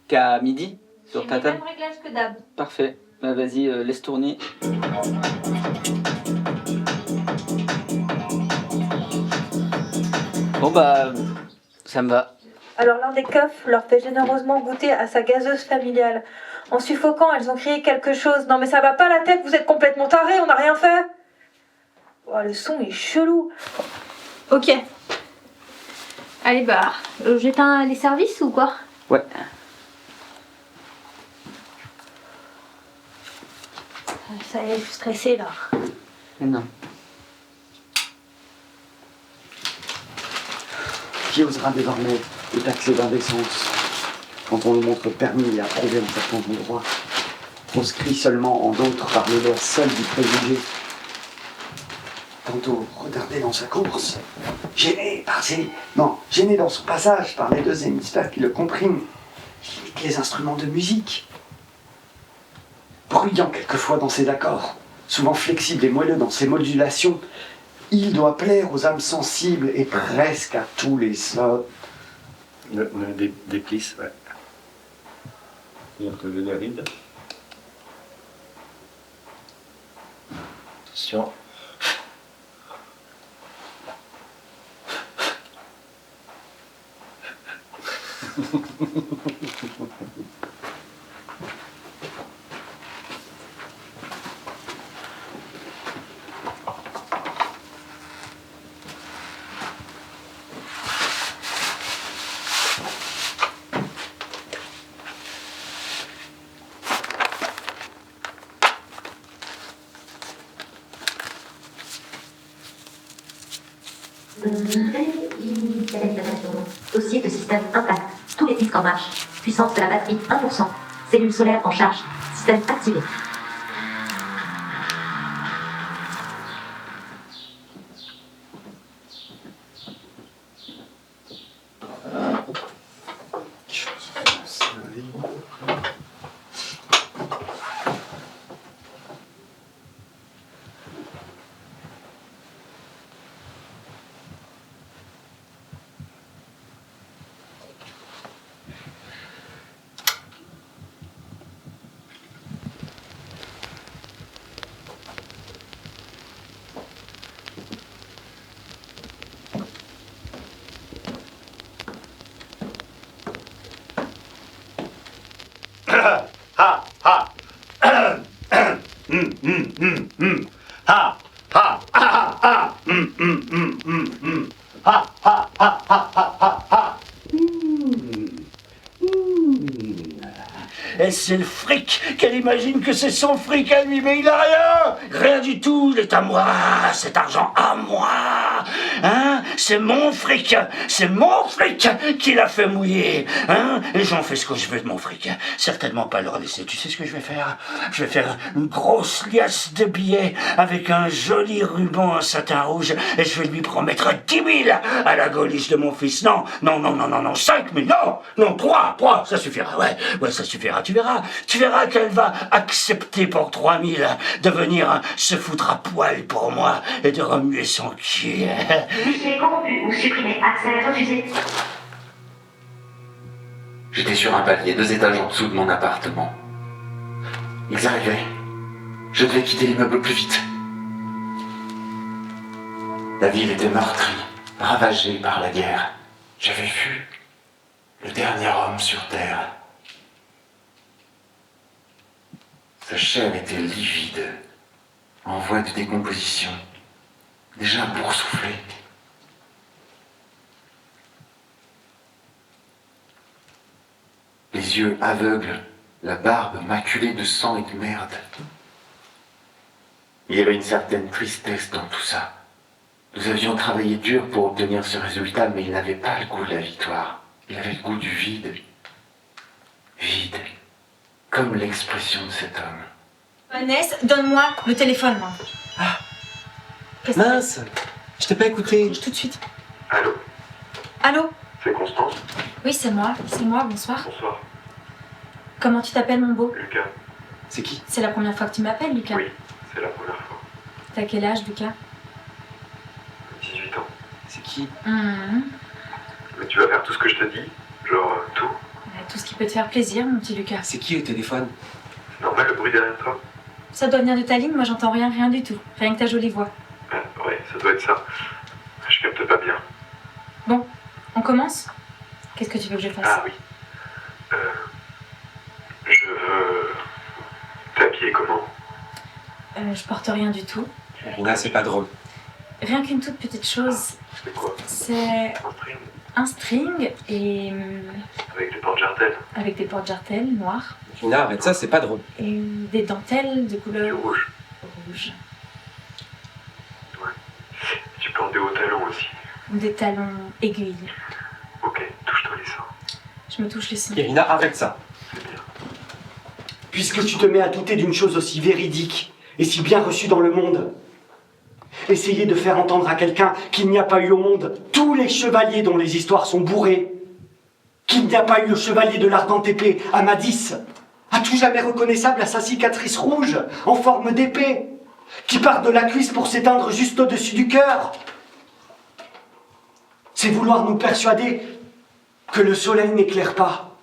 T'es à midi? Sur ta table? Même réglage que d'hab. Parfait. Bah, vas-y, laisse tourner. Bon bah, ça me va. Alors l'un des keufs leur fait généreusement goûter à sa gazeuse familiale. En suffoquant, elles ont crié quelque chose. Non mais ça va pas la tête, vous êtes complètement tarés, on n'a rien fait. Oh, le son est chelou. Ok. Allez bah, j'éteins les services ou quoi? Ouais. Ça y est, je suis stressée là. Mais non. Qui osera désormais le taxer d'indécence quand on le montre permis et approuvé en certains endroits, proscrit seulement en d'autres par le loi seule du préjugé? Tantôt retardé dans sa course, gêné dans son passage par les deux hémisphères qui le compriment, qui imitent les instruments de musique, bruyant quelquefois dans ses accords, souvent flexible et moelleux dans ses modulations, il doit plaire aux âmes sensibles et presque à tous les hommes. Des plisses, ouais. Il y a un peu de ride. Attention. Dossier de système intact. Tous les disques en marche. Puissance de la batterie 1%. Cellule solaire en charge. Système activé. Et c'est le fric qu'elle imagine que c'est son fric à lui, mais il a rien. Rien du tout, il est à moi, cet argent à moi. Hein? C'est mon fric qui l'a fait mouiller. Hein? Et j'en fais ce que je veux de mon fric. Certainement pas le laisser. Tu sais ce que je vais faire? Je vais faire une grosse liasse de billets avec un joli ruban en satin rouge et je vais lui promettre 10 000 à la gauliche de mon fils. Non, 5 000, non, 3, ça suffira, ouais, ça suffira. Tu verras qu'elle va accepter pour 3 000 de venir se foutre à poil pour moi et de remuer son cul. Fichier corrompu ou supprimé, accès refusé. J'étais sur un palier 2 étages en dessous de mon appartement. Ils arrivaient. Je devais quitter l'immeuble plus vite. La ville était meurtrie, ravagée par la guerre. J'avais vu le dernier homme sur Terre. Sa chair était livide, en voie de décomposition, déjà boursouflée. Les yeux aveugles, la barbe maculée de sang et de merde. Il y avait une certaine tristesse dans tout ça. Nous avions travaillé dur pour obtenir ce résultat, mais il n'avait pas le goût de la victoire. Il avait le goût du vide. Vide. Comme l'expression de cet homme. Vanessa, donne-moi le téléphone, moi. Ah. Mince, je t'ai pas écouté. Tout de suite. Allô? Allô? C'est Constance? Oui, c'est moi, bonsoir. Bonsoir. Comment tu t'appelles, mon beau? Lucas. C'est qui? C'est la première fois que tu m'appelles, Lucas. Oui, c'est la première fois. T'as quel âge, Lucas? 18 ans. C'est qui? Mais tu vas faire tout ce que je te dis? Genre tout? Tout ce qui peut te faire plaisir, mon petit Lucas. C'est qui au téléphone? C'est normal le bruit derrière toi? Ça doit venir de ta ligne, moi j'entends rien du tout. Rien que ta jolie voix. Ouais, ça doit être ça. Je capte pas bien. Bon, on commence? Qu'est-ce que tu veux que je fasse? Ah oui. Je veux t'habiller comment? Je porte rien du tout. Là, c'est pas drôle. Rien qu'une toute petite chose. C'est quoi? C'est un string et... Avec des porte-jartelles. Avec des porte-jartelles noires. Gina, arrête ça, c'est pas drôle. Et des dentelles de couleur... rouge. Rouge. Ouais. Tu portes des hauts talons aussi. Des talons aiguilles. Ok, touche-toi les seins. Je me touche les seins. Irina, arrête ça. Puisque tu te mets à douter d'une chose aussi véridique et si bien reçue dans le monde, essayez de faire entendre à quelqu'un qu'il n'y a pas eu au monde tous les chevaliers dont les histoires sont bourrées, qu'il n'y a pas eu le chevalier de l'ardente épée, Amadis, à tout jamais reconnaissable à sa cicatrice rouge en forme d'épée, qui part de la cuisse pour s'éteindre juste au-dessus du cœur. C'est vouloir nous persuader que le soleil n'éclaire pas,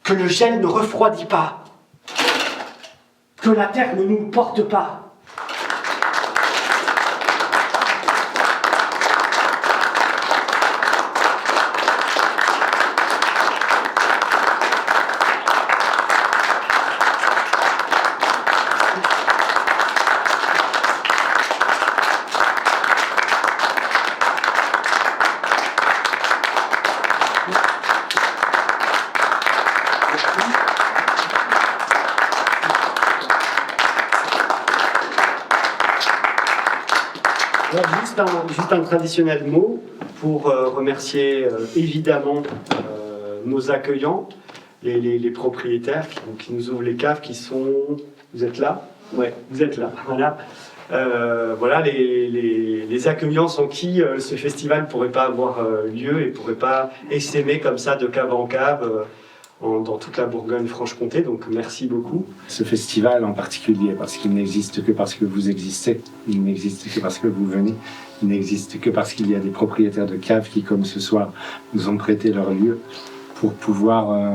que le gel ne refroidit pas, que la terre ne nous porte pas. Juste un traditionnel mot pour remercier évidemment nos accueillants, les propriétaires qui nous ouvrent les caves, qui sont... Vous êtes là? Ouais, vous êtes là, voilà. Voilà, les accueillants sans qui ce festival ne pourrait pas avoir lieu et ne pourrait pas essaimer comme ça de cave en cave dans toute la Bourgogne-Franche-Comté, donc merci beaucoup. Ce festival en particulier, parce qu'il n'existe que parce que vous existez, il n'existe que parce que vous venez, il n'existe que parce qu'il y a des propriétaires de caves qui, comme ce soir, nous ont prêté leur lieu pour pouvoir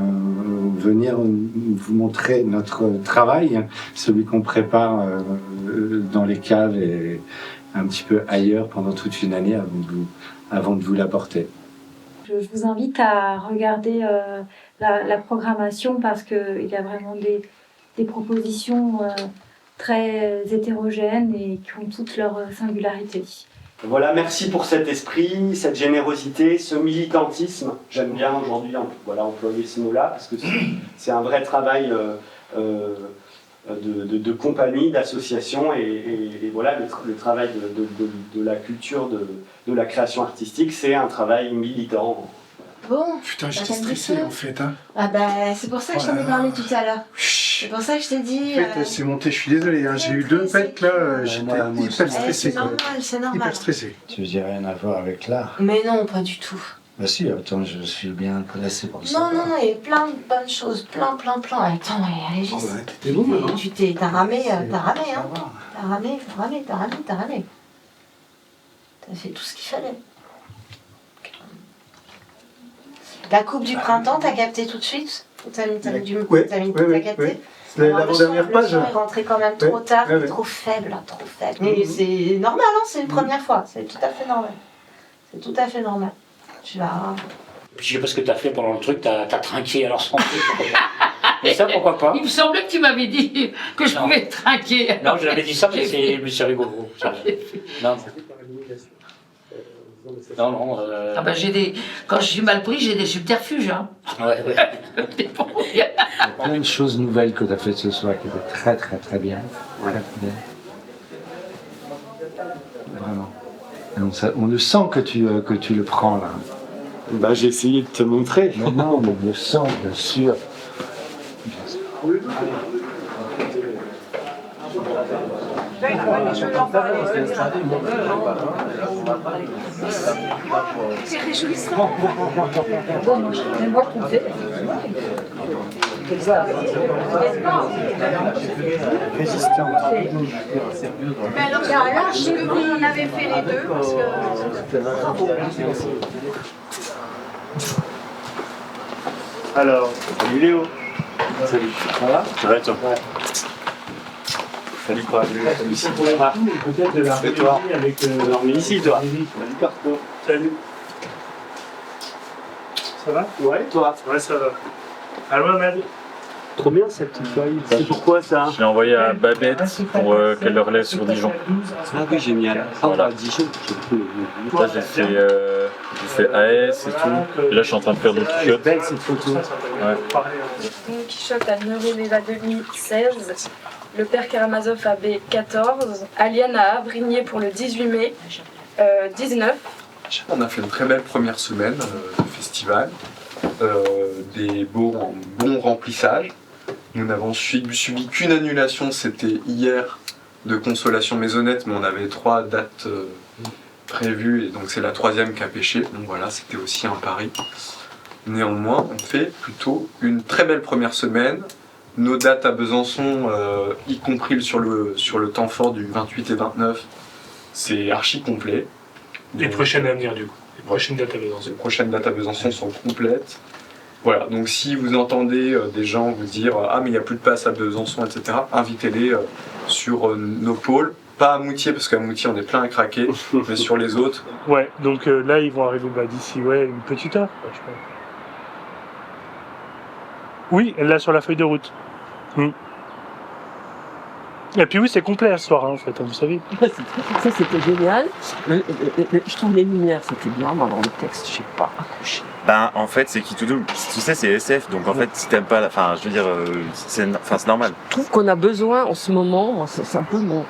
venir vous montrer notre travail, celui qu'on prépare dans les caves et un petit peu ailleurs pendant toute une année avant de vous l'apporter. Je vous invite à regarder la programmation parce qu'il y a vraiment des propositions très hétérogènes et qui ont toutes leur singularité. Voilà, merci pour cet esprit, cette générosité, ce militantisme. J'aime bien aujourd'hui employer ce mot-là parce que c'est un vrai travail de compagnie, d'association, et voilà, le travail de la culture, de la création artistique, c'est un travail militant. Bon. Putain, j'étais stressé en fait. Hein. Ah bah, c'est pour ça que je t'en ai parlé tout à l'heure. C'est pour ça que je t'ai dit. En fait, c'est monté, je suis désolé, hein, j'ai eu 2 pets là, j'étais hyper stressé. C'est normal, c'est normal. Hyper stressé. Tu veux dire rien à voir avec l'art? Mais non, pas du tout. Bah si, attends, je suis bien placé pour ça. Non, il y a plein de bonnes choses, plein. Attends, allez, juste. Oh, bah, t'étais bon, hein. T'as ramé, hein. T'as ramé. T'as fait tout ce qu'il fallait. La coupe du printemps, t'as capté tout de suite? Ou t'as mis, t'as capté? L'avant-dernière page. Le son est rentré quand même trop tard, trop faible. Mais c'est normal, hein, c'est une première fois, c'est tout à fait normal. Tu vas... Je sais pas ce que t'as fait pendant le truc, t'as trinqué, alors sans doute. Mais ça, pourquoi pas? Il me semblait que tu m'avais dit que je pouvais trinquer. Non, je l'avais dit ça, mais c'est rigolo. Non. Ah bah quand je suis mal pris, j'ai des subterfuges. Hein. Ouais. Il y a plein de choses nouvelles que tu as faites ce soir qui étaient très bien. Très bien. Vraiment. Donc on le sent que tu le prends là. Bah j'ai essayé de te montrer. Mais non, mais on le sent, bien sûr. C'est réjouissant. Bon, mais moi, je trouve Résistant. Mais alors, là, je sais que vous en avez fait les deux, parce que... Alors, salut Léo. Salut. Ça va? Ça va toi? Salut quoi? Peut-être de la toi avec... Non mais ici toi. Salut. Ça va? Ouais, toi? Ouais, ça va. Allô Ahmed? Trop bien cette petite feuille. C'est pourquoi ça? Je l'ai envoyé à Babette pour qu'elle le relève sur Dijon. Ah oui, génial. Voilà. Dijon. Là, j'ai fait AS et tout. Et là, je suis en train de faire des t-shirts. Belle cette photo. Ouais. Don Quichotte à Neuville-la-Demi 16, le Père Karamazov à B 14, Alien à Avrigné pour le 18 mai 19. On a fait une très belle première semaine de festival, des bons remplissages. Nous n'avons subi qu'une annulation, c'était hier, de Consolation Maisonnette, mais on avait 3 dates prévues et donc c'est la 3e qui a pêché. Donc voilà, c'était aussi un pari. Néanmoins, on fait plutôt une très belle première semaine. Nos dates à Besançon, y compris sur le temps fort du 28 et 29, c'est archi complet. Les prochaines à venir du coup. Les prochaines dates à Besançon. Les prochaines dates à Besançon sont complètes. Voilà, donc si vous entendez des gens vous dire « Ah mais il n'y a plus de place à Besançon, etc. » invitez-les sur nos pôles. Pas à Moutier, parce qu'à Moutier on est plein à craquer, mais sur les autres. Ouais, donc là ils vont arriver d'ici une petite heure, je pense. Oui, elle l'a sur la feuille de route. Et puis oui, c'est complet ce soir, hein, en fait, vous savez. Ça, c'était génial. Je trouve les lumières, c'était bien, mais dans le texte, je sais pas, accroché. Ben, en fait, c'est qui tout double. Tu sais, c'est SF, donc en fait, si t'aimes pas, enfin, je veux dire, c'est normal. Je trouve qu'on a besoin, en ce moment, c'est un peu mon...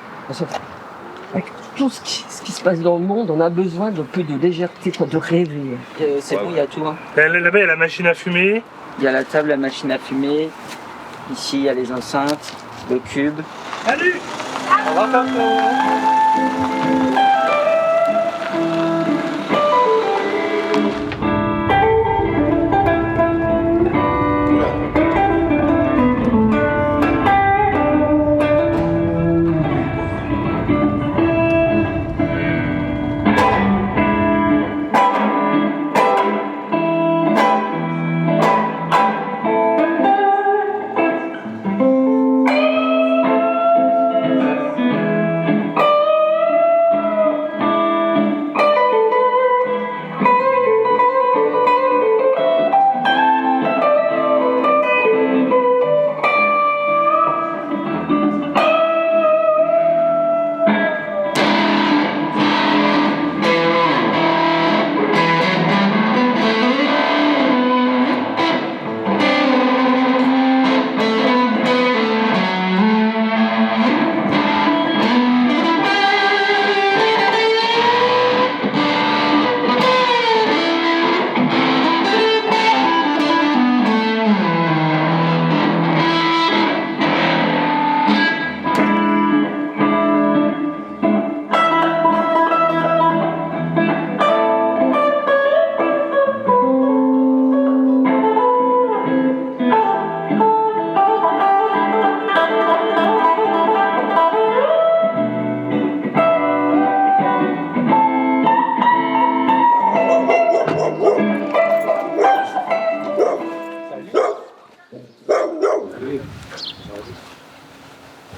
Avec tout ce qui se passe dans le monde, on a besoin d'un peu de légèreté, de rêver. C'est bon, il y a tout. Hein. Là-bas, il y a la machine à fumer. Il y a la table, la machine à fumer. Ici, il y a les enceintes, le cube. Salut! Au revoir,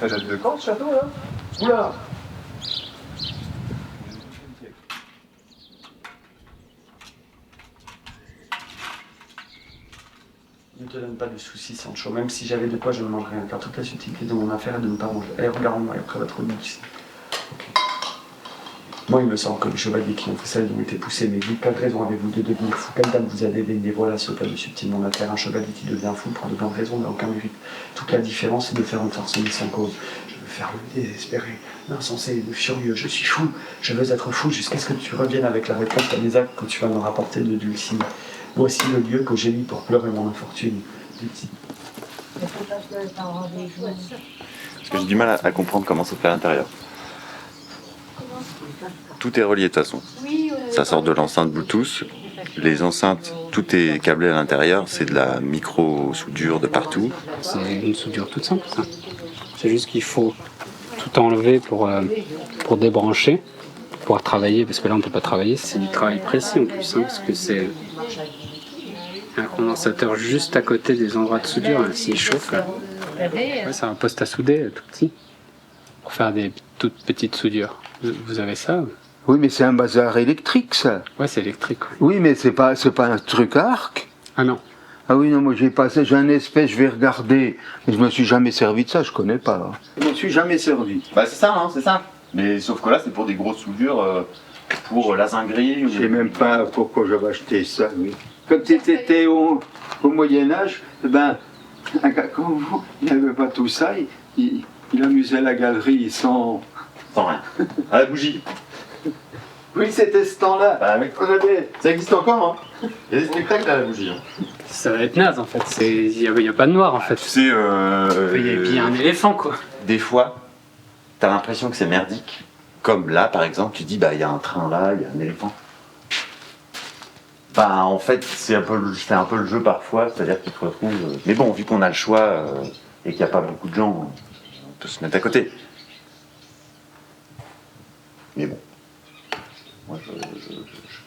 Ça date de quand ce château là? Oula! Ne te donne pas de soucis, Sancho. Même si j'avais de quoi, je ne manquerais rien. Car toute la subtilité de mon affaire est de ne pas manger. Allez, regarde-moi et après votre nuit ici. Ok. Moi, il me semble que les chevaliers qui ont fait ça, ils ont été poussés. Mais dites, quelle raison avez-vous de devenir fou? Quelle dame vous a dédaigné? Voilà ce cas de subtil mon affaire. Un chevalier qui devient fou pour de bonnes raisons n'a aucun mérite. Toute la différence, c'est de faire une force sans cause. Je veux faire le désespéré, l'insensé, le furieux. Je suis fou. Je veux être fou jusqu'à ce que tu reviennes avec la réponse à mes actes quand tu vas me rapporter de Dulcinea. Voici le lieu que j'ai mis pour pleurer mon infortune. Parce que j'ai du mal à comprendre comment ça fait à l'intérieur. Tout est relié de toute façon. Ça sort de l'enceinte Bluetooth. Les enceintes, tout est câblé à l'intérieur. C'est de la micro-soudure de partout. C'est une soudure toute simple, ça. C'est juste qu'il faut tout enlever pour débrancher, pour pouvoir travailler. Parce que là, on ne peut pas travailler. C'est du travail précis en plus, hein, parce que c'est un condensateur juste à côté des endroits de soudure. Là, s'il chauffe, là. Ouais, c'est un poste à souder tout petit pour faire des toutes petites soudures. Vous avez ça? Oui, mais c'est un bazar électrique, ça. Ouais, c'est électrique. Oui, mais c'est pas un truc à arc. Ah non. Ah oui, non, moi j'ai un espèce, je vais regarder. Mais je me suis jamais servi de ça, je connais pas. Je me suis jamais servi. Bah c'est ça, hein, c'est ça. Mais sauf que là, c'est pour des grosses soudures, pour la zinguerie. Je sais même pas pourquoi j'avais acheté ça, oui. Quand tu étais au Moyen-Âge, ben, quand il n'y avait pas tout ça, il amusait la galerie sans rien. À la bougie. Oui, c'était ce temps-là. Bah oui. Ça existe encore, hein. Il y a des spectacles à la bougie. Hein. Ça va être naze en fait. Il n'y a pas de noir en fait. Tu sais, il y a un éléphant quoi. Des fois, t'as l'impression que c'est merdique. Comme là, par exemple, tu dis, bah, il y a un train là, il y a un éléphant. Bah, en fait, c'est un peu le jeu parfois, c'est-à-dire qu'il te retrouve. Mais bon, vu qu'on a le choix et qu'il n'y a pas beaucoup de gens, on peut se mettre à côté. Mais bon, moi,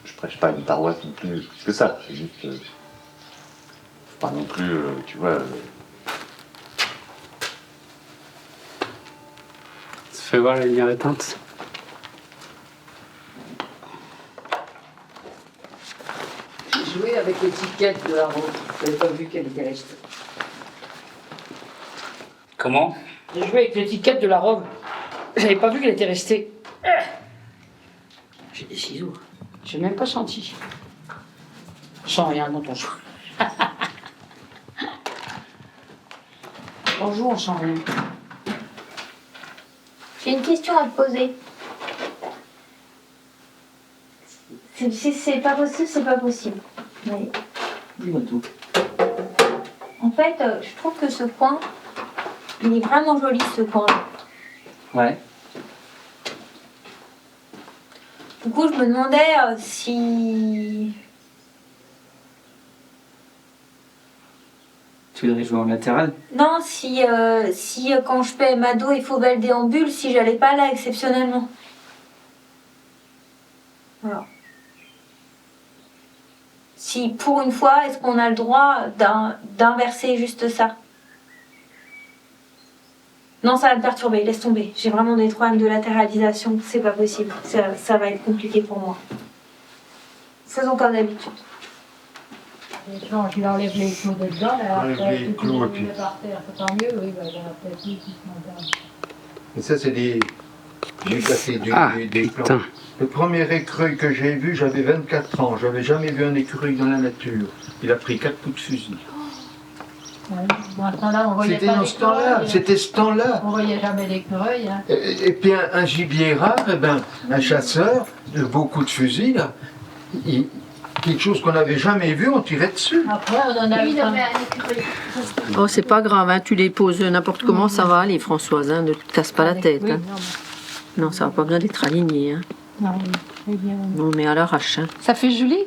je prêche pas une paroisse non plus plus que ça. C'est juste, faut pas non plus, tu vois. Ça fait voir la lumière éteinte. J'ai joué avec l'étiquette de la robe. Je n'avais pas vu qu'elle était restée. Comment? J'ai joué avec l'étiquette de la robe. J'avais pas vu qu'elle était restée. J'ai des ciseaux. J'ai même pas senti. Je sens rien quand on joue. On joue, on sent rien. J'ai une question à te poser. Si c'est pas possible, c'est pas possible. Mais... Dis-moi tout. En fait, je trouve que ce coin, il est vraiment joli, ce coin-là. Ouais. Du coup, je me demandais si... Tu voudrais jouer en latéral? Non, si quand je paie Mado et Faubel déambule, si j'allais pas là exceptionnellement. Voilà. Si pour une fois, est-ce qu'on a le droit d'inverser juste ça? Non, ça va me perturber, laisse tomber. J'ai vraiment des problèmes de latéralisation, c'est pas possible. Ça va être compliqué pour moi. Faisons comme d'habitude. Il enlève les clous de dedans, là, après, les clous, et puis... par terre, c'est tant mieux, oui, il y en a peut-être qui se montent. Et ça, c'est des... J'ai cassé des plans. putain. Le premier écureuil que j'ai vu, j'avais 24 ans. J'avais jamais vu un écureuil dans la nature. Il a pris 4 coups de fusil. Ouais. Dans ce temps-là, on voyait C'était pas dans ce temps-là, c'était ce temps-là. On voyait jamais l'écureuil. Hein. Et puis un gibier rare, eh ben, un chasseur, de beaucoup de fusils, là, quelque chose qu'on n'avait jamais vu, on tirait dessus. Après, on en a eu un écureuil. Oh, c'est pas grave, hein, tu les poses n'importe comment, ça va aller, Françoise, hein, ne te casse pas la tête. Hein. Non, ça n'a pas besoin d'être aligné. Hein. Non, oui, bien. Non, mais à l'arrache. Hein. Ça fait joli.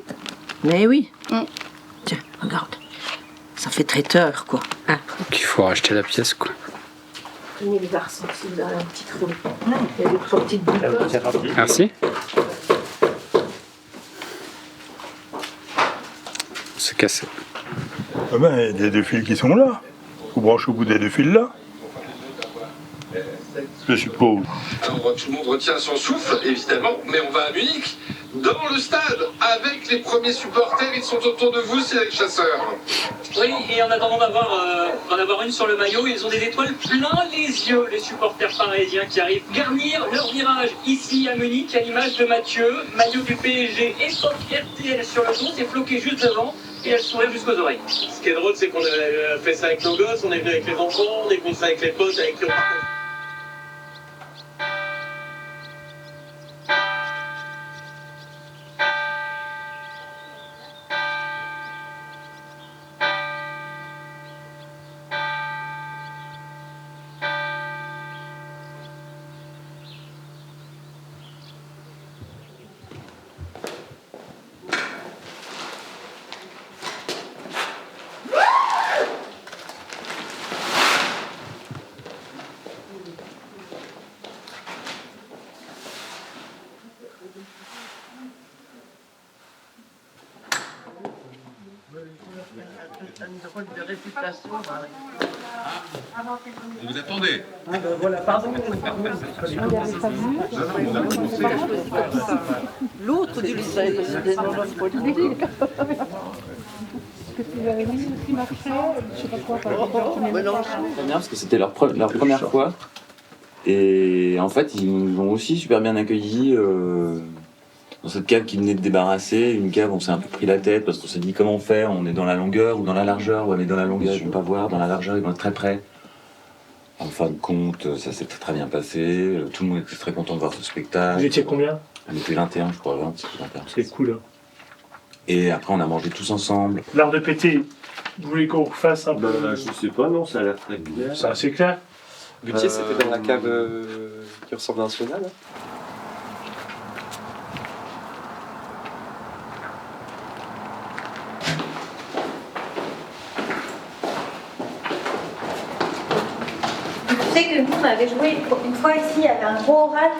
Mais oui. Tiens, regarde. Ça fait traiteur, quoi. Hein. Donc il faut racheter la pièce, quoi. Mais les garçons, c'est dans la petite roue. Il y a des trois petites boules. Merci. C'est cassé. Ah ben, il y a 2 fils qui sont là. Faut brancher au bout des 2 fils là. je suppose. Alors tout le monde retient son souffle, évidemment, mais on va à Munich, dans le stade, avec les premiers supporters, ils sont autour de vous, c'est les chasseurs. Oui, et en attendant d'en avoir une sur le maillot, ils ont des étoiles plein les yeux, les supporters parisiens qui arrivent garnir leur virage ici à Munich, à l'image de Mathieu, maillot du PSG et son RTL sur le dos, c'est floqué juste devant. Et elle sourit jusqu'aux oreilles. Ce qui est drôle, c'est qu'on a fait ça avec nos gosses, on est venu avec les enfants, on est venu ça avec les potes, avec les... Vous attendez. Voilà, pardon. L'autre du lycée, c'était politique. Que tu avais mis aussi marché, je sais pas quoi, par exemple. C'est bien parce que c'était leur première fois. Et en fait, ils nous ont aussi super bien accueillis dans cette cave qui venait de débarrasser. Une cave, on s'est un peu pris la tête parce qu'on s'est dit comment on fait, on est dans la longueur ou dans la largeur. Ouais, mais dans la longueur, ils vont pas voir. Dans la largeur, ils vont être très près. En fin de compte, ça s'est très bien passé. Tout le monde était très content de voir ce spectacle. Vous étiez combien? On était 21, je crois, 20, 21. C'est cool. Hein. Et après, on a mangé tous ensemble. L'art de péter, vous voulez qu'on refasse un peu? Je sais pas, non, ça a l'air très clair. C'est assez clair. Butier, c'était dans la cave qui ressemble à un sauna, là. Tu sais que nous, on avait joué une fois ici, il y avait un gros orage,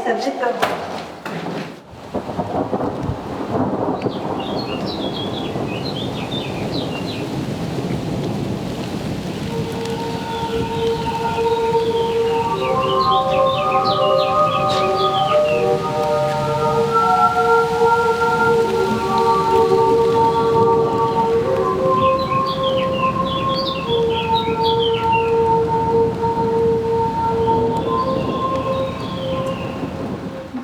ça faisait peur.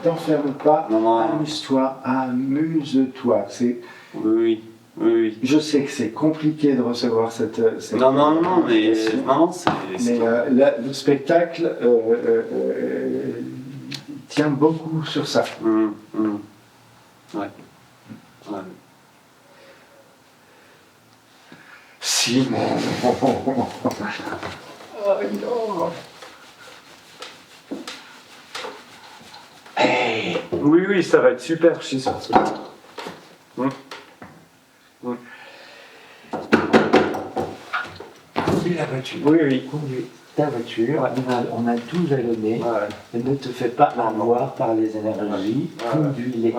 T'enferme pas, amuse-toi, amuse-toi. Oui. Je sais que c'est compliqué de recevoir cette Non, mais le spectacle tient beaucoup sur ça. Ouais. Simon. Oh non. Hey. Oui, ça va être super, je suis sûr. Conduis la voiture. Oui. Conduis ta voiture. On a 12 à donner. Ne te fais pas avoir par les énergies. Conduis-les.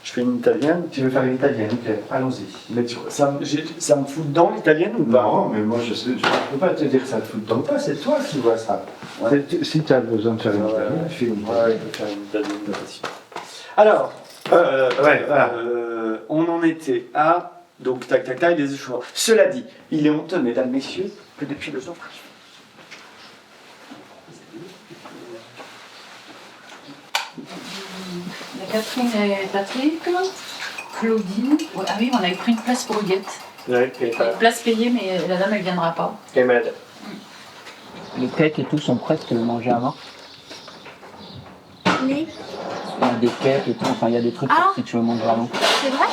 Je fais une italienne. Tu veux faire une italienne? Ok, allons-y. Mais ça me fout dedans l'italienne ou pas? Non, mais moi je peux pas te dire que ça te fout dedans pas, c'est toi qui vois ça. Si tu as besoin de faire une italienne, fais une italienne. Ouais, je vais faire une italienne de facile. Alors, voilà. On en était à. Donc, tac, les échouements. Cela dit, il est honteux, mesdames, messieurs, que depuis 2 ans. Catherine et Patrick, Claudine. Ah oui, on avait pris une place pour Huguette. Ouais, Une place payée, mais la dame, elle viendra pas. Les cakes et tout sont prêts, tu veux manger avant? Oui. Il y a des cakes et tout, enfin il y a des trucs si tu veux manger avant. C'est vrai?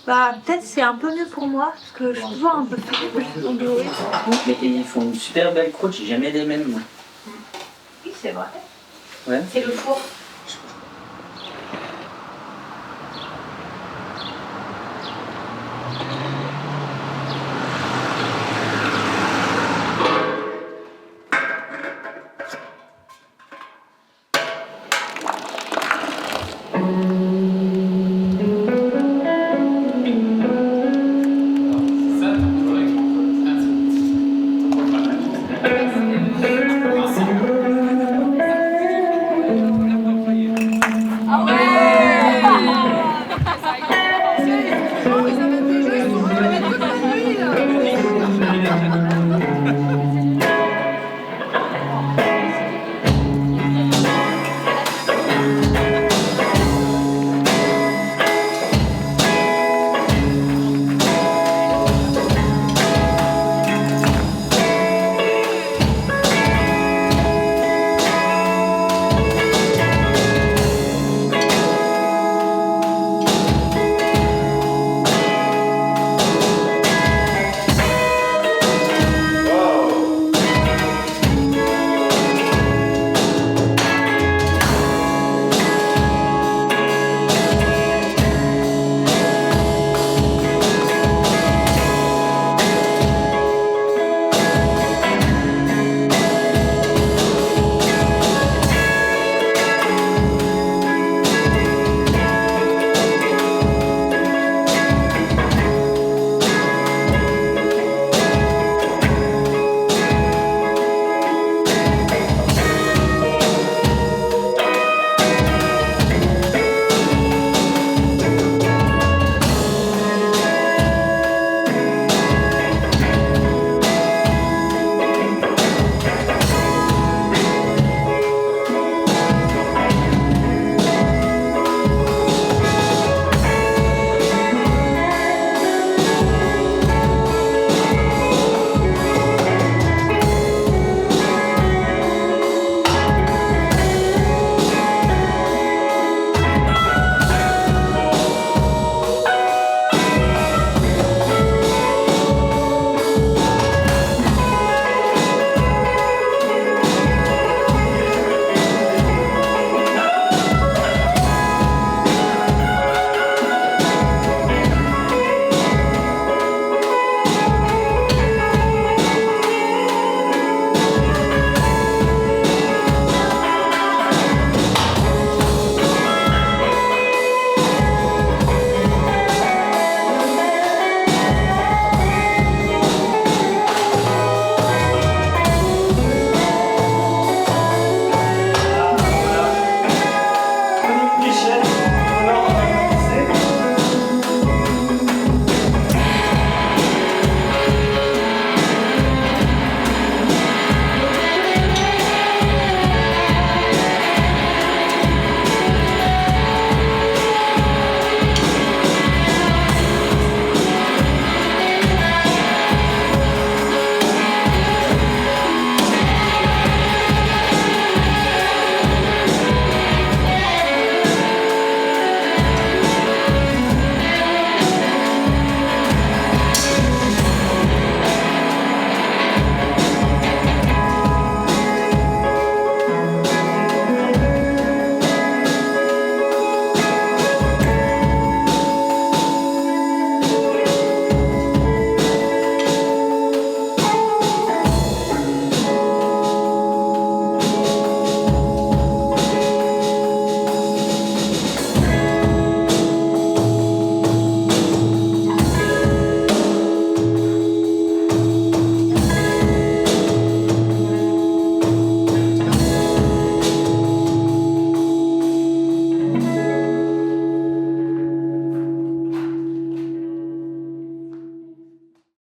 Bah, peut-être c'est un peu mieux pour moi, parce que je suis toujours un peu faible. Mais ils font une super belle croûte, j'ai jamais les mêmes. Oui, c'est vrai. Ouais. C'est le four.